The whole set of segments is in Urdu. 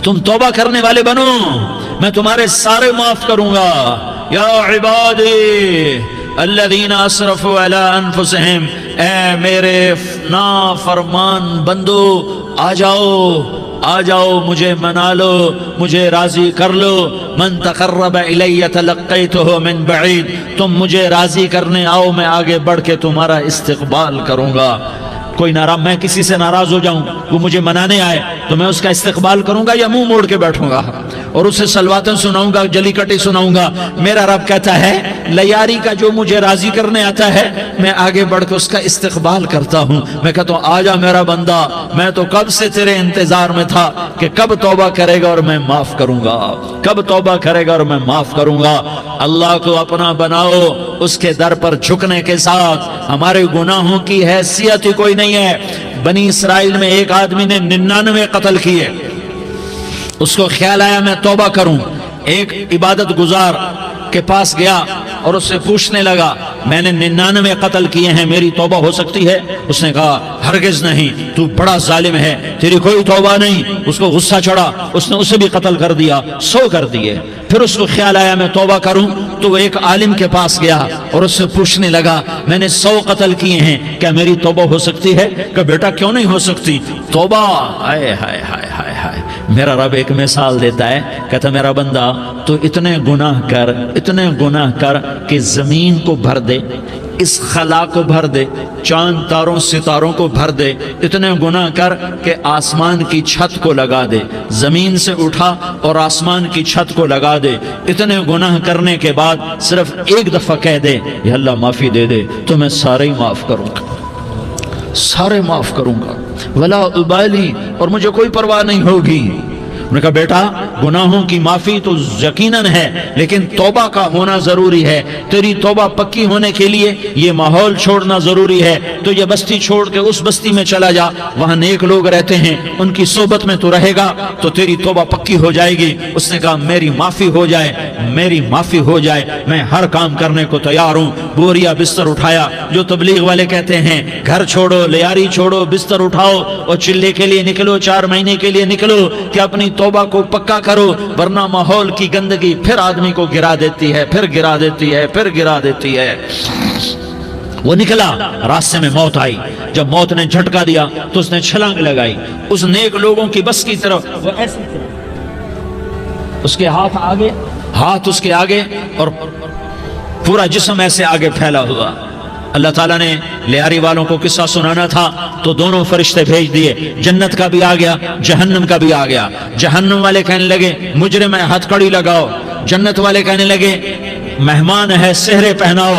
تم توبہ کرنے والے بنو، میں تمہارے سارے معاف کروں گا۔ یا عبادی الذین اسرفوا علی انفسہم، اے میرے نافرمان بندو آ جاؤ مجھے منا لو، مجھے راضی کر لو۔ من تقرب الی تلقیتہ من بعید، تم مجھے راضی کرنے آؤ، میں آگے بڑھ کے تمہارا استقبال کروں گا۔ کوئی ناراض، میں کسی سے ناراض ہو جاؤں، وہ مجھے منانے آئے تو میں اس کا استقبال کروں گا یا منہ موڑ کے بیٹھوں گا اور اسے سلواتیں سناؤں گا، جلی کٹی سناؤں گا؟ میرا رب کہتا ہے لیاری کا جو مجھے راضی کرنے آتا ہے میں آگے بڑھ کے اس کا استقبال کرتا ہوں۔ میں کہتا ہوں آجا میرا بندہ، میں تو کب سے تیرے انتظار میں تھا کہ کب توبہ کرے گا اور میں معاف کروں گا، کب توبہ کرے گا اور میں معاف کروں گا۔ اللہ کو اپنا بناؤ، اس کے در پر جھکنے کے ساتھ ہمارے گناہوں کی حیثیت ہی کوئی نہیں ہے۔ بنی اسرائیل میں ایک آدمی نے 99 قتل کیے، اس کو خیال آیا میں توبہ کروں، ایک عبادت گزار کے پاس گیا اور اس سے پوچھنے لگا میں نے 99 قتل کیے ہیں، میری توبہ ہو سکتی ہے؟ اس نے کہا ہرگز نہیں، تو بڑا ظالم ہے، تیری کوئی توبہ نہیں۔ اس کو غصہ چڑھا، اس نے اسے بھی قتل کر دیا، 100 کر دیے۔ پھر اس کو خیال آیا میں توبہ کروں تو وہ ایک عالم کے پاس گیا اور اس سے پوچھنے لگا میں نے 100 قتل کیے ہیں، کیا میری توبہ ہو سکتی ہے؟ کہ بیٹا کیوں نہیں ہو سکتی توبہ؟ ہائے ہائے ہائے ہائے ہائے، میرا رب ایک مثال دیتا ہے، کہتا میرا بندہ تو اتنے گناہ کر کہ زمین کو بھر دے، اس خلا کو بھر دے، چاند تاروں ستاروں کو بھر دے، اتنے گناہ کر کہ آسمان کی چھت کو لگا دے، زمین سے اٹھا اور آسمان کی چھت کو لگا دے، اتنے گناہ کرنے کے بعد صرف ایک دفعہ کہہ دے یا اللہ معافی دے دے تو میں سارے ہی معاف کروں گا، سارے معاف کروں گا، ولا ابالی، اور مجھے کوئی پرواہ نہیں ہوگی۔ انہوں نے کہا بیٹا گناہوں کی معافی تو یقیناً ہے لیکن توبہ کا ہونا ضروری ہے، تیری توبہ پکی ہونے کے لیے یہ ماحول چھوڑنا ضروری ہے، تو یہ بستی چھوڑ کے اس بستی میں چلا جا، وہاں نیک لوگ رہتے ہیں، ان کی صحبت میں تو رہے گا تو تیری توبہ پکی ہو جائے گی۔ اس نے کہا میری معافی ہو جائے، میری معافی ہو جائے، میں ہر کام کرنے کو تیار ہوں۔ بوریا بستر اٹھایا، جو تبلیغ والے کہتے ہیں گھر چھوڑو، لیاری چھوڑو، بستر اٹھاؤ اور چلے کے لیے نکلو، 4 مہینے کے لیے نکلو کہ اپنی توبہ کو پکا کرو، ورنہ ماحول کی گندگی پھر آدمی کو گرا دیتی ہے، پھر گرا دیتی ہے، پھر گرا دیتی ہے۔ وہ نکلا، راستے میں موت آئی، جب موت نے جھٹکا دیا تو اس نے چھلانگ لگائی اس نیک لوگوں کی بس کی طرف، وہ ایسی طرف اس کے ہاتھ اس کے آگے اور پورا جسم ایسے آگے پھیلا ہوا۔ اللہ تعالیٰ نے لیاری والوں کو قصہ سنانا تھا تو دونوں فرشتے بھیج دیے، جنت کا بھی آ گیا، جہنم کا بھی آ گیا۔ جہنم والے کہنے لگے مجرم ہے ہتھ کڑی لگاؤ، جنت والے کہنے لگے مہمان ہے سہرے پہناؤ۔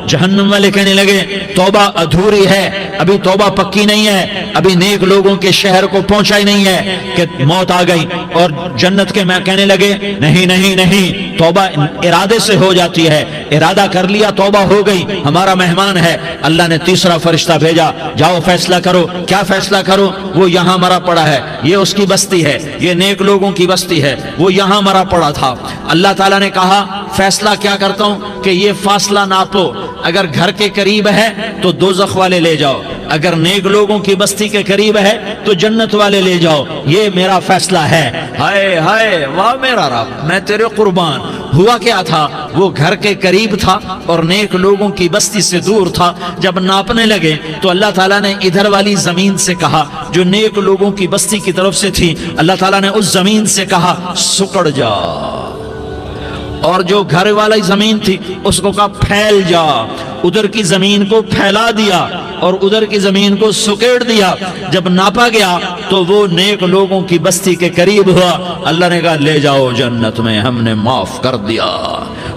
جہنم والے کہنے لگے توبہ ادھوری ہے، ابھی توبہ پکی نہیں ہے، ابھی نیک لوگوں کے شہر کو پہنچا ہی نہیں ہے کہ موت آ گئی۔ اور جنت کے میں کہنے لگے نہیں نہیں نہیں، توبہ ارادے سے ہو جاتی ہے، ارادہ کر لیا توبہ ہو گئی، ہمارا مہمان ہے۔ اللہ نے تیسرا فرشتہ بھیجا، جاؤ فیصلہ کرو۔ کیا فیصلہ کرو؟ وہ یہاں مرا پڑا ہے، یہ اس کی بستی ہے، یہ نیک لوگوں کی بستی ہے، وہ یہاں مرا پڑا تھا۔ اللہ تعالیٰ نے کہا فیصلہ کیا کرتا ہوں کہ یہ فاصلہ ناپو، اگر گھر کے قریب ہے تو دوزخ والے لے جاؤ، اگر نیک لوگوں کی بستی کے قریب ہے تو جنت والے لے جاؤ، یہ میرا فیصلہ ہے۔ ہائے ہائے واہ میرا رب، میں تیرے قربان۔ ہوا کیا تھا؟ وہ گھر کے قریب تھا اور نیک لوگوں کی بستی سے دور تھا۔ جب ناپنے لگے تو اللہ تعالیٰ نے ادھر والی زمین سے کہا جو نیک لوگوں کی بستی کی طرف سے تھی، اللہ تعالیٰ نے اس زمین سے کہا سکڑ جا، اور جو گھر والی زمین تھی اس کو کہا پھیل جا۔ ادھر کی زمین کو پھیلا دیا اور ادھر کی زمین کو سکیڑ دیا۔ جب ناپا گیا تو وہ نیک لوگوں کی بستی کے قریب ہوا۔ اللہ نے کہا لے جاؤ جنت میں، ہم نے معاف کر دیا۔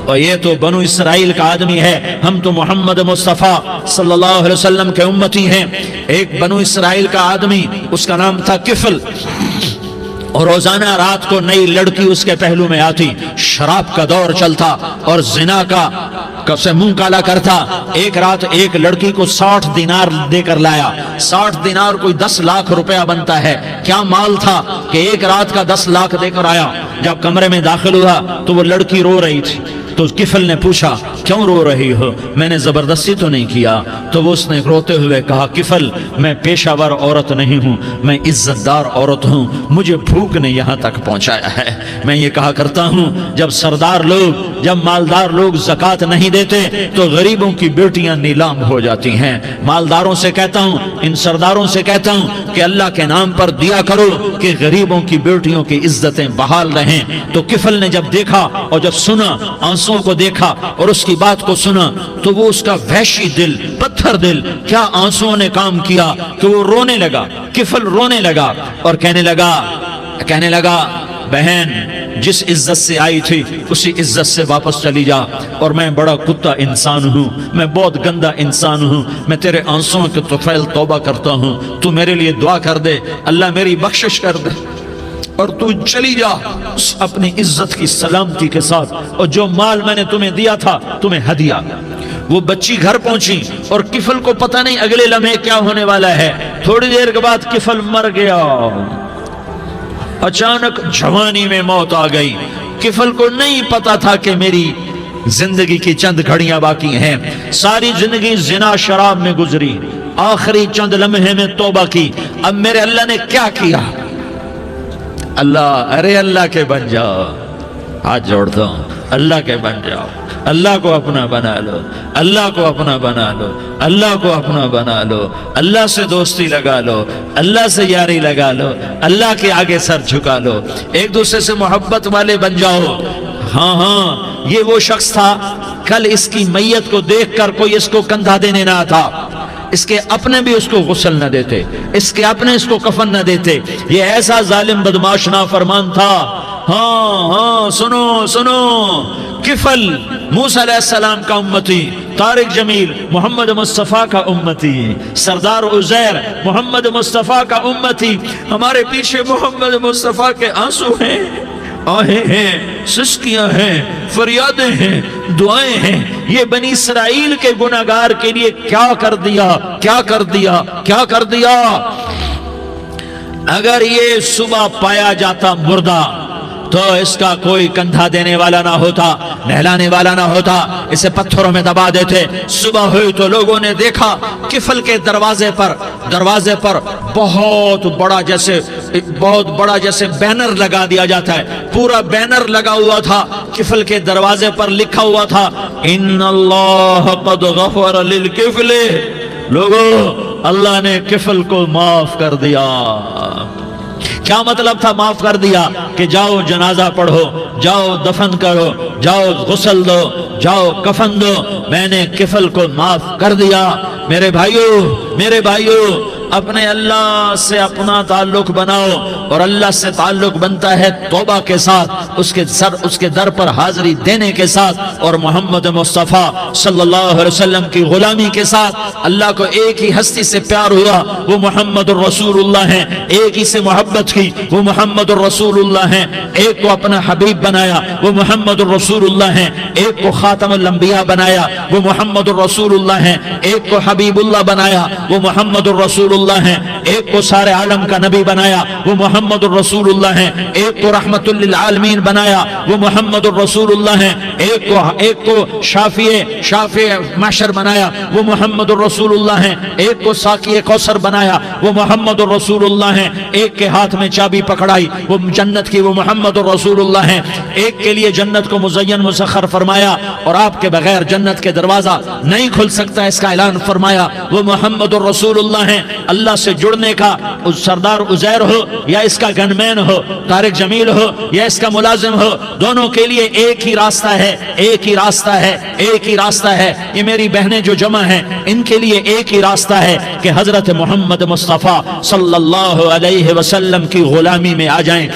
اور یہ تو بنو اسرائیل کا آدمی ہے، ہم تو محمد مصطفیٰ صلی اللہ علیہ وسلم کے امتی ہیں۔ ایک بنو اسرائیل کا آدمی، اس کا نام تھا کفل، اور روزانہ رات کو نئی لڑکی اس کے پہلو میں آتی، شراب کا دور چلتا اور زنا کا سے منہ کالا کرتا۔ ایک رات ایک لڑکی کو 60 دینار دے کر لایا۔ 60 دینار کوئی 10 لاکھ روپیہ بنتا ہے۔ کیا مال تھا کہ ایک رات کا 10 لاکھ دے کر آیا۔ جب کمرے میں داخل ہوا تو وہ لڑکی رو رہی تھی، تو کفل نے پوچھا کیوں رو رہی ہو؟ میں نے زبردستی تو نہیں کیا۔ تو وہ اس نے روتے ہوئے کہا کفل میں پیشہ ور عورت نہیں ہوں، میں عزت دار عورت ہوں، مجھے بھوک نے یہاں تک پہنچایا ہے۔ میں یہ کہا کرتا ہوں جب سردار لوگ، جب مالدار لوگ زکوٰۃ نہیں دیتے تو غریبوں کی بیٹیاں نیلام ہو جاتی ہیں۔ مالداروں سے کہتا ہوں، ان سرداروں سے کہتا ہوں کہ اللہ کے نام پر دیا کرو کہ غریبوں کی بیٹیوں کی عزتیں بحال رہیں۔ تو کفل نے جب دیکھا اور جب سنا، آنسوں کو دیکھا اور اس کی بات کو سنا، تو وہ اس کا وحشی دل، پتھر دل، کیا آنسوں نے کام کیا کہ وہ رونے لگا۔ کفل رونے لگا اور کہنے لگا بہن جس عزت سے آئی تھی اسی عزت سے واپس چلی جا، اور میں بڑا کتا انسان ہوں، میں بہت گندا انسان ہوں، میں تیرے آنسوں کے طفیل توبہ کرتا ہوں، تو میرے لیے دعا کر دے، اللہ میری بخشش کر دے، اور تو چلی جا اپنی عزت کی سلامتی کے ساتھ، اور جو مال میں نے تمہیں دیا تھا تمہیں ہدیہ۔ وہ بچی گھر پہنچی اور کفل کو پتہ نہیں اگلے لمحے کیا ہونے والا ہے۔ تھوڑی دیر کے بعد کفل مر گیا، اچانک جوانی میں موت آ گئی۔ کفل کو نہیں پتا تھا کہ میری زندگی کی چند گھڑیاں باقی ہیں، ساری زندگی زنا شراب میں گزری، آخری چند لمحے میں توبہ کی، اب میرے اللہ نے کیا کیا؟ اللہ کے بن جاؤ، ہاتھ جوڑتا ہوں، اللہ کے بن جاؤ، اللہ کو اپنا بنا لو، اللہ کو اپنا بنا لو، اللہ کو اپنا بنا لو، اللہ سے دوستی لگا لو، اللہ سے یاری لگا لو، اللہ کے آگے سر جھکا لو، ایک دوسرے سے محبت والے بن جاؤ۔ ہاں یہ وہ شخص تھا، کل اس کی میت کو دیکھ کر کوئی اس کو کندھا دینے نہ آتا، اس کے اپنے بھی اس کو غسل نہ دیتے، اس کے اپنے اس کو کفن نہ دیتے، یہ ایسا ظالم بدماش نافرمان تھا۔ ہاں سنو، کفل موسیٰ علیہ السلام کا امتی، طارق جمیل محمد مصطفیٰ کا امتی، سردار عزیر محمد مصطفیٰ کا امتی، ہمارے پیچھے محمد مصطفیٰ کے آنسو ہیں، آہیں ہیں، سسکیاں ہیں، فریادیں ہیں، دعائیں ہیں۔ یہ بنی اسرائیل کے گناہگار کے لیے کیا کر دیا۔ اگر یہ صبح پایا جاتا مردہ تو اس کا کوئی کندھا دینے والا نہ ہوتا، نہلانے والا نہ ہوتا، اسے پتھروں میں دبا دیتے۔ صبح ہوئی تو لوگوں نے دیکھا کفل کے دروازے پر بہت بڑا جیسے بینر لگا دیا جاتا ہے، پورا بینر لگا ہوا تھا، کفل کے دروازے پر لکھا ہوا تھا ان اللہ قد غفر للکفل، لوگوں اللہ نے کفل کو معاف کر دیا۔ کیا مطلب تھا معاف کر دیا؟ کہ جاؤ جنازہ پڑھو، جاؤ دفن کرو، جاؤ غسل دو، جاؤ کفن دو، میں نے کفل کو معاف کر دیا۔ میرے بھائیو اپنے اللہ سے اپنا تعلق بناؤ، اور اللہ سے تعلق بنتا ہے توبہ کے ساتھ، اس کے در پر حاضری دینے کے ساتھ، اور محمد مصطفیٰ صلی اللہ علیہ وسلم کی غلامی کے ساتھ۔ اللہ کو ایک ہی ہستی سے پیار ہوا، وہ محمد الرسول اللہ ہیں، ایک ہی سے محبت کی، وہ محمد الرسول اللہ ہیں، ایک کو اپنا حبیب بنایا، وہ محمد الرسول اللہ ہیں، ایک کو خاتم الانبیاء بنایا، وہ محمد الرسول اللہ ہیں، ایک کو حبیب اللہ بنایا، وہ محمد الرسول اللہ ہیں، ایک کو سارے عالم کا نبی بنایا، وہ محمد الرسول اللہ ہیں، ایک کو رحمت للعالمین بنایا، وہ محمد الرسول اللہ ہیں، ایک کو شافع محشر بنایا، وہ محمد الرسول اللہ ہیں، ایک کو ساقی کوثر بنایا، وہ محمد الرسول اللہ ہیں، ایک کے ہاتھ میں چابی پکڑائی وہ جنت کی، وہ محمد الرسول اللہ ہیں، ایک کے لیے جنت کو مزین مسخر فرمایا، اور آپ کے بغیر جنت کے دروازہ نہیں کھل سکتا اس کا اعلان فرمایا، وہ محمد الرسول اللہ ہیں۔ اللہ سے جڑنے کا سردار عزیر ہو یا اس کا گنمین ہو، طارق جمیل ہو یا اس کا ملازم ہو، دونوں کے لیے ایک ہی راستہ ہے۔ یہ میری بہنیں جو جمع ہیں ان کے لیے ایک ہی راستہ ہے کہ حضرت محمد مصطفیٰ صلی اللہ علیہ وسلم کی غلامی میں آ جائیں،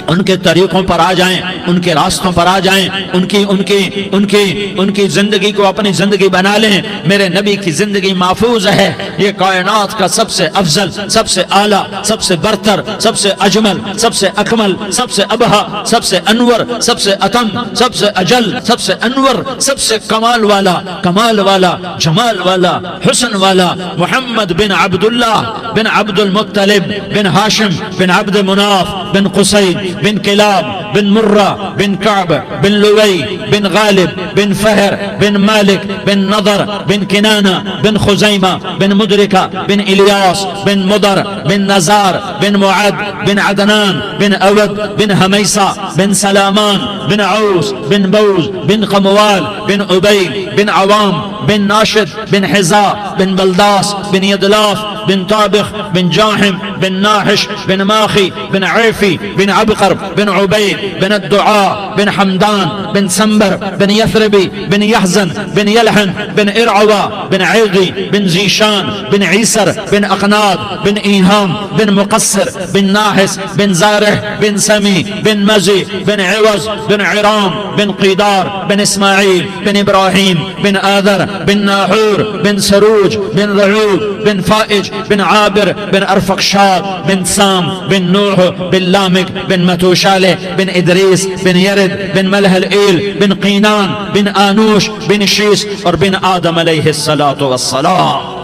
ان کے طریقوں پر آ جائیں، ان کے راستوں پر آ جائیں، ان کی زندگی کو اپنی زندگی بنا لیں۔ میرے نبی کی زندگی محفوظ ہے، یہ کائنات کا سب سے افضل، سب سے اعلیٰ، سب سے برتر، سب سے اجمل، سب سے اکمل، سب سے ابہا، سب سے انور، سب سے اتم، سب سے اجل، سب سے انور، سب سے کمال والا، جمال والا، حسن والا، محمد بن عبداللہ بن عبد المطلب بن ہاشم بن عبد مناف بن قصی بن کلاب بن مرہ بن کعب بن لوی بن غالب بن فہر بن مالک بن نضر بن کنانہ بن خزیمہ بن مدرکہ بن الیاس بن مدر بن نزار بن معد بن عدنان بن اود بن حمیسہ بن سلامان بن عوس بن بوز بن قموال بن عبید بن عوام بن ناشد بن حزا بن بلداس بن یدلاف بن طابخ بن جاحم بن ناحش بن ماخی بن عیفی بن عبقر بن عبید بن الدعاء بن حمدان بن سنبر بن یثربی بن یحزن بن یلحن بن ارعوا بن عیغی بن زیشان بن عیسر بن اقناد بن ایہام بن مقصر بن ناحس بن زارح بن سمی بن مزی بن عوض بن عرام بن قیدار بن اسماعیل بن ابراہیم بن آذر بن ناحور بن سروج بن رعود بن فائج بن عابر بن ارفقشاد بن سام بن نوح بن لامک بن متوشالہ بن ادریس بن یرد بن ملح الایل بن قینان بن آنوش بن شیس اور بن آدم علیہ السلام۔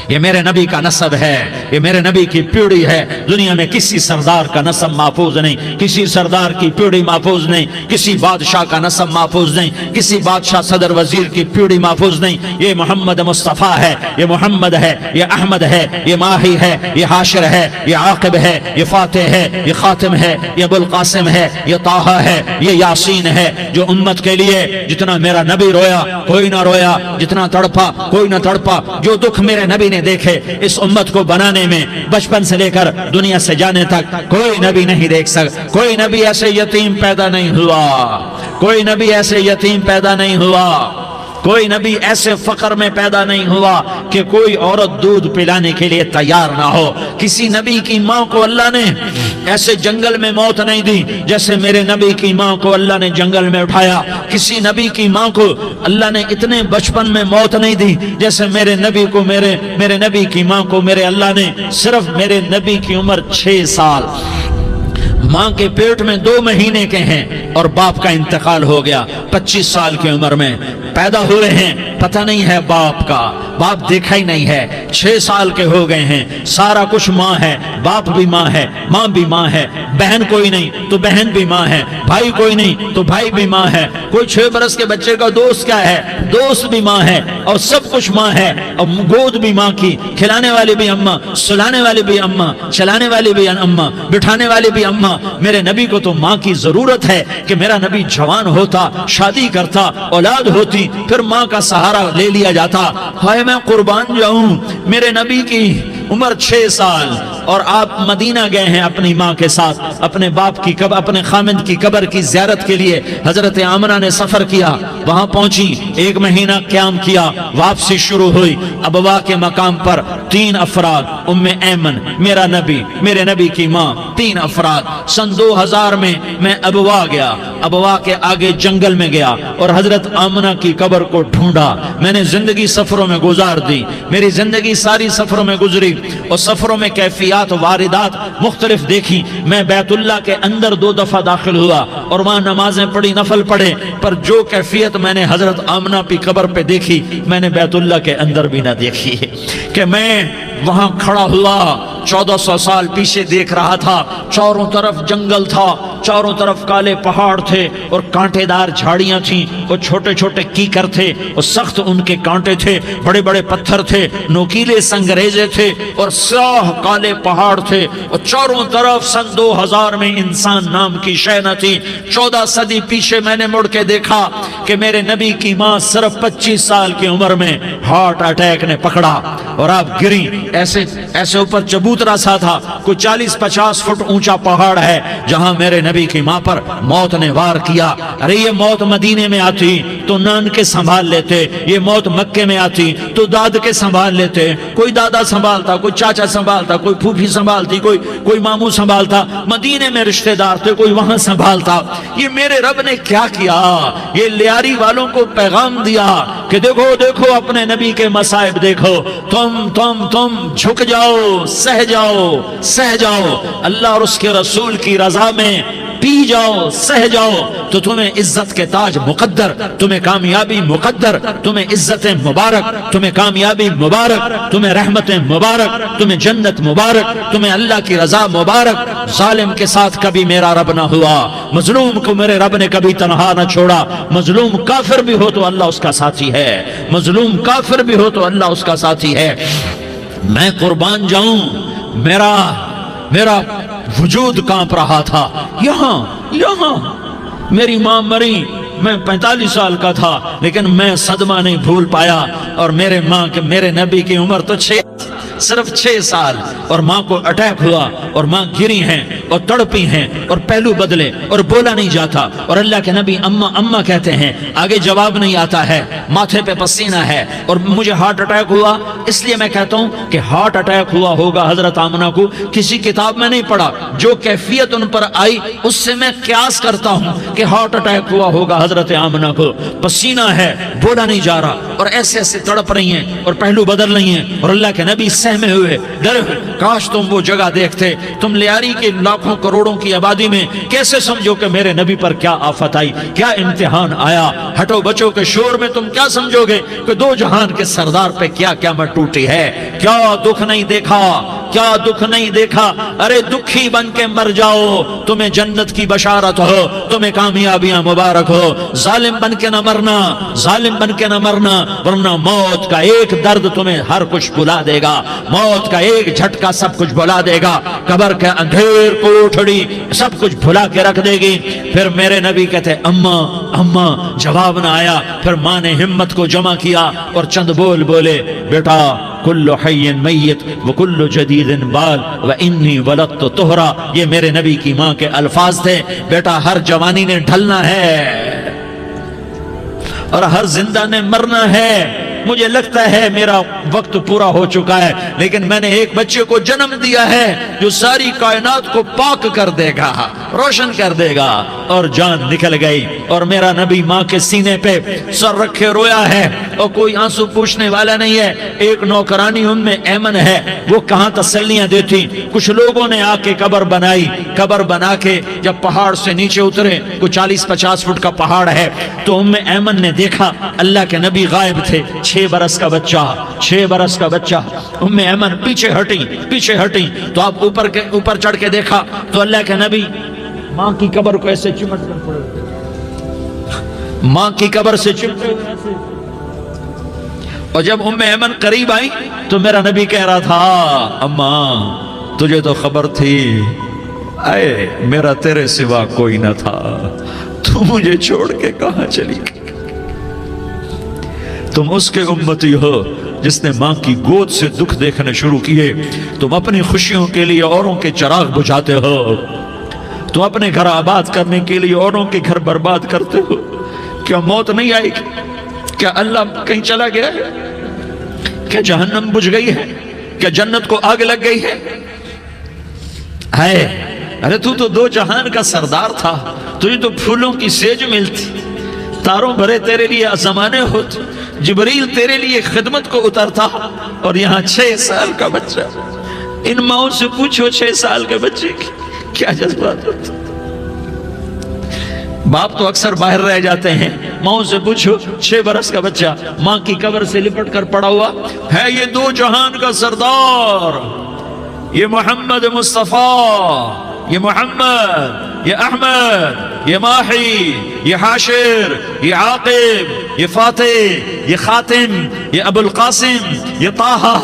یہ میرے نبی کا نسب ہے، یہ میرے نبی کی پیڑھی ہے۔ دنیا میں کسی سردار کا نسب محفوظ نہیں، کسی سردار کی پیڑھی محفوظ نہیں، کسی بادشاہ کا نسب محفوظ نہیں، کسی بادشاہ صدر وزیر کی پیڑھی محفوظ نہیں۔ یہ محمد مصطفیٰ ہے، یہ محمد ہے، یہ احمد ہے، یہ ماہی ہے، یہ حاشر ہے، یہ عاقب ہے، یہ فاتح ہے، یہ خاتم ہے، یہ ابو القاسم ہے، یہ طٰہٰ ہے، یہ یاسین ہے۔ جو امت کے لیے جتنا میرا نبی رویا کوئی نہ رویا، جتنا تڑپا کوئی نہ تڑپا، جو دکھ میرے نبی نے دیکھے اس امت کو بنانے میں، بچپن سے لے کر دنیا سے جانے تک کوئی نبی نہیں دیکھ سکتا۔ کوئی نبی ایسے یتیم پیدا نہیں ہوا، کوئی نبی ایسے یتیم پیدا نہیں ہوا، کوئی نبی ایسے فقر میں پیدا نہیں ہوا کہ کوئی عورت دودھ پلانے کے لیے تیار نہ ہو۔ کسی نبی کی ماں کو اللہ نے ایسے جنگل میں موت نہیں دی جیسے میرے نبی کی ماں کو اللہ نے جنگل میں اٹھایا۔ کسی نبی کی ماں کو اللہ نے اتنے بچپن میں موت نہیں دی جیسے میرے نبی کو میرے نبی کی ماں کو میرے اللہ نے صرف میرے نبی کی عمر 6 سال، ماں کے پیٹ میں 2 مہینے کے ہیں اور باپ کا انتقال ہو گیا 25 سال کی عمر میں پیدا ہوئے ہیں، پتہ نہیں ہے باپ کا، باپ دیکھا ہی نہیں ہے، 6 سال کے ہو گئے ہیں، سارا کچھ ماں ہے، باپ بھی ماں ہے، ماں بھی ماں ہے، بہن کوئی نہیں تو بہن بھی ماں ہے، بھائی کوئی نہیں تو بھائی بھی ماں ہے، کوئی 6 برس کے بچے کا دوست کیا ہے، دوست بھی ماں ہے، اور سب کچھ ماں ہے، اور گود بھی ماں کی، کھلانے والی بھی اماں، سلانے والی بھی اماں، چلانے والی بھی اماں، بٹھانے والی بھی اماں۔ میرے نبی کو تو ماں کی ضرورت ہے کہ میرا نبی جوان ہوتا، شادی کرتا، اولاد ہوتی، پھر ماں کا سہارا لے لیا جاتا۔ ہائے میں قربان جاؤں، میرے نبی کی عمر 6 سال اور آپ مدینہ گئے ہیں اپنی ماں کے ساتھ، اپنے باپ کی اپنے خامند کی قبر کی زیارت کے لیے حضرت آمنہ نے سفر کیا، وہاں پہنچی، 1 مہینہ قیام کیا، واپسی شروع ہوئی۔ ابوا کے مقام پر 3 افراد، ام ایمن، میرا نبی، میرے نبی کی ماں، 3 افراد۔ سن 2000 میں ابوا گیا، ابوا کے آگے جنگل میں گیا اور حضرت آمنہ کی قبر کو ڈھونڈا۔ میں نے زندگی سفروں میں گزار دی، میری زندگی ساری سفروں میں گزری، اور سفروں میں کیفیات واردات مختلف دیکھی۔ میں بیت اللہ کے اندر 2 دفعہ داخل ہوا اور وہاں نمازیں پڑھی، نفل پڑھے، پر جو کیفیت میں نے حضرت آمنہ کی قبر پہ دیکھی میں نے بیت اللہ کے اندر بھی نہ دیکھی، کہ میں وہاں کھڑا ہوا 1400 سال پیچھے دیکھ رہا تھا، چاروں طرف جنگل تھا، چاروں طرف کالے پہاڑ تھے اور کانٹے دار جھاڑیاں تھیں، اور چھوٹے چھوٹے کیکر تھے اور سخت ان کے کانٹے تھے، بڑے بڑے پتھر تھے، نوکیلے سنگریزے تھے اور سیاہ کالے پہاڑ تھے، اور چاروں طرف سن 2000 میں انسان نام کی شے نہ تھی۔ 14 صدی پیچھے میں نے مڑ کے دیکھا کہ میرے نبی کی ماں صرف 25 سال کی عمر میں ہارٹ اٹیک نے پکڑا اور آپ گری، ایسے اوپر چبوترا سا تھا، کوئی 40-50 فٹ اونچا پہاڑ ہے جہاں میرے نبی کی ماں پر موت نے وار کیا۔ ارے یہ موت مدینے میں آتی تو نان کے سنبھال لیتے، یہ موت مکے میں آتی تو داد کے سنبھال لیتے، کوئی دادا سنبھالتا، کوئی چاچا سنبھالتا، کوئی پھوپھی سنبھالتی، کوئی ماموں سنبھالتا، مدینے میں رشتہ دار تھے کوئی وہاں سنبھالتا۔ یہ میرے رب نے کیا کیا؟ یہ لیاری والوں کو پیغام دیا کہ دیکھو دیکھو اپنے نبی کے مصائب دیکھو، تم جھک جاؤ، سہ جاؤ، اللہ اور اس کے رسول کی رضا میں پی جاؤ سہ جاؤ تو تمہیں عزت کے تاج مقدر، تمہیں کامیابی مقدر، تمہیں عزتیں مبارک، تمہیں کامیابی مبارک، تمہیں رحمتیں مبارک، تمہیں جنت مبارک، تمہیں اللہ کی رضا مبارک۔ ظالم کے ساتھ کبھی میرا رب نہ ہوا، مظلوم کو میرے رب نے کبھی تنہا نہ چھوڑا۔ مظلوم کافر بھی ہو تو اللہ اس کا ساتھی ہے، مظلوم کافر بھی ہو تو اللہ اس کا ساتھی ہے۔ میں قربان جاؤں، میرا وجود کانپ رہا تھا۔ یہاں میری ماں مری، میں 45 سال کا تھا، لیکن میں صدمہ نہیں بھول پایا۔ اور میرے نبی کی عمر تو صرف 6 سال، اور ماں کو اٹیک ہوا اور ماں گری ہیں اور تڑپی ہیں اور پہلو بدلے اور بولا نہیں جاتا، اور اللہ کے نبی اماں اماں کہتے ہیں، آگے جواب نہیں آتا ہے، ماتھے پہ پسینہ ہے، اور مجھے ہارٹ اٹیک ہوا۔ اس لیے میں کہتا ہوں کہ ہارٹ اٹیک ہوا ہوگا حضرت آمنہ کو، کسی کتاب میں نہیں پڑھا، جو کیفیت ان پر آئی اس سے میں قیاس کرتا ہوں کہ ہارٹ اٹیک ہوا ہوگا حضرت آمنہ کو۔ پسینہ ہے، بولا نہیں جا رہا، اور ایسے ایسے تڑپ رہی ہیں اور پہلو بدل رہی ہیں، اور اللہ کے نبی سہمے ہوئے ڈرے ہوئے۔ کاش تم وہ جگہ دیکھتے، تم لیاری کے لاکھوں کروڑوں کی آبادی میں کیسے سمجھو کہ میرے نبی پر کیا آفت آئی، کیا امتحان آیا۔ ہٹو بچوں کے شور میں تم کیا سمجھو گے کہ دو جہان کے سردار پہ کیا قیامت ٹوٹی ہے۔ کیا دکھ نہیں دیکھا، کیا دکھ نہیں دیکھا۔ ارے دکھی بن کے مر جاؤ، تمہیں جنت کی بشارت ہو، تمہیں کامیابیاں مبارک ہو۔ ظالم بن کے نہ مرنا، ظالم بن کے نہ مرنا، ورنہ موت کا ایک درد تمہیں ہر کچھ بلا دے گا، موت کا ایک جھٹکا سب کچھ بھلا دے گا، قبر کے اندھیر کوٹھڑی سب کچھ بھلا کے رکھ دے گی۔ پھر میرے نبی کہتے اماں اماں، جواب نہ آیا۔ پھر ماں نے ہمت کو جمع کیا اور چند بول بولے، بیٹا کل حی میت وکل جدید بال وانی ولدت طہرا۔ یہ میرے نبی کی ماں کے الفاظ تھے، بیٹا ہر جوانی نے ڈھلنا ہے اور ہر زندہ نے مرنا ہے۔ مجھے لگتا ہے میرا وقت پورا ہو چکا ہے، لیکن میں نے ایک بچے کو جنم دیا ہے جو ساری کائنات کو پاک کر دے گا، روشن کر دے گا۔ اور جان نکل گئی، اور میرا نبی ماں کے سینے پہ سر رکھے رویا ہے، اور کوئی آنسو پوچھنے والا نہیں ہے۔ ایک نوکرانی ام میں ایمن ہے، وہ کہاں تسلیاں دیتی۔ کچھ لوگوں نے آ کے قبر بنائی، قبر بنا کے جب پہاڑ سے نیچے اترے، کوئی 40-50 فٹ کا پہاڑ ہے، تو ام ایمن نے دیکھا اللہ کے نبی غائب تھے، 6 برس کا بچہ، 6 برس کا بچہ۔ ام ایمن پیچھے ہٹی تو آپ اوپر چڑھ کے دیکھا تو اللہ کے نبی ماں کی قبر کو ایسے چمٹ کر پڑے، ماں کی قبر سے چمٹے ہوئے ایسے۔ اور جب ام ایمن قریب آئی تو میرا نبی کہہ رہا تھا، اماں تجھے تو خبر تھی، اے میرا تیرے سوا کوئی نہ تھا، تو مجھے چھوڑ کے کہاں چلی گئی۔ تم اس کے امتی ہو جس نے ماں کی گود سے دکھ دیکھنے شروع کیے۔ تم اپنی خوشیوں کے لیے اوروں کے چراغ بجھاتے ہو، تم اپنے گھر آباد کرنے کے لیے اوروں کے گھر برباد کرتے ہو۔ کیا موت نہیں آئے گی؟ کیا اللہ کہیں چلا گیا ہے؟ کیا جہنم بجھ گئی ہے؟ کیا جنت کو آگ لگ گئی ہے؟ ارے تو 2 جہان کا سردار تھا، تجھے تو پھولوں کی سیج ملتی، تاروں بھرے تیرے لیے زمانے ہوتے، جبریل تیرے لیے خدمت کو اترتا، اور یہاں 6 سال کا بچہ۔ ان ماؤں سے پوچھو 6 سال کے بچے کی کیا جذبات ہوتے۔ باپ تو اکثر باہر رہ جاتے ہیں، ماؤں سے پوچھو 6 برس کا بچہ ماں کی قبر سے لپٹ کر پڑا ہوا ہے۔ یہ 2 جہان کا سردار، یہ محمد مصطفیٰ، یہ محمد، یہ احمد، یہ ماہی، یہ حاشر، یہ عاقب، یہ فاتح، یہ خاتم، یہ ابو القاسم، یہ طٰہٰ،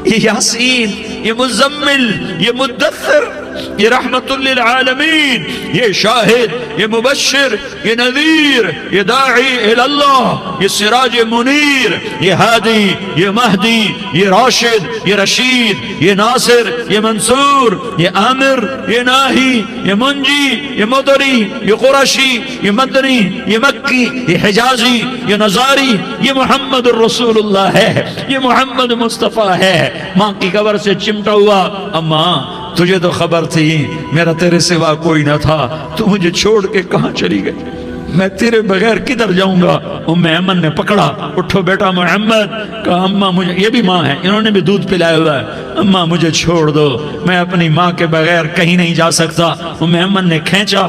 یہ یاسین، یہ مزمل، یہ مدثر، یہ رحمت للعالمین، یہ شاہد، یہ مبشر، یہ نذیر، یہ داعی اللہ، یہ سراج منیر، یہ ہادی، یہ مہدی، یہ راشد، یہ رشید، یہ ناصر، یہ منصور، یہ عامر، یہ ناہی، یہ منجی، یہ مدری، یہ قرشی، یہ مدنی، یہ مکی، یہ حجازی، یہ نظاری، یہ محمد الرسول اللہ ہے، یہ محمد مصطفیٰ ہے۔ ماں کی قبر سے چمٹا ہوا، اماں تجھے تو خبر تھی میرا تیرے سوا کوئی نہ تھا، تو مجھے چھوڑ کے کہاں چلی گئی۔ میں تیرے بغیر کدھر جاؤں گا؟ ام ایمن نے پکڑا، اٹھو بیٹا محمد، کہا اماں مجھے، یہ بھی ماں ہے، انہوں نے بھی دودھ پلایا ہوا ہے، اماں مجھے چھوڑ دو، میں اپنی ماں کے بغیر کہیں نہیں جا سکتا۔ ام ایمن نے کھینچا،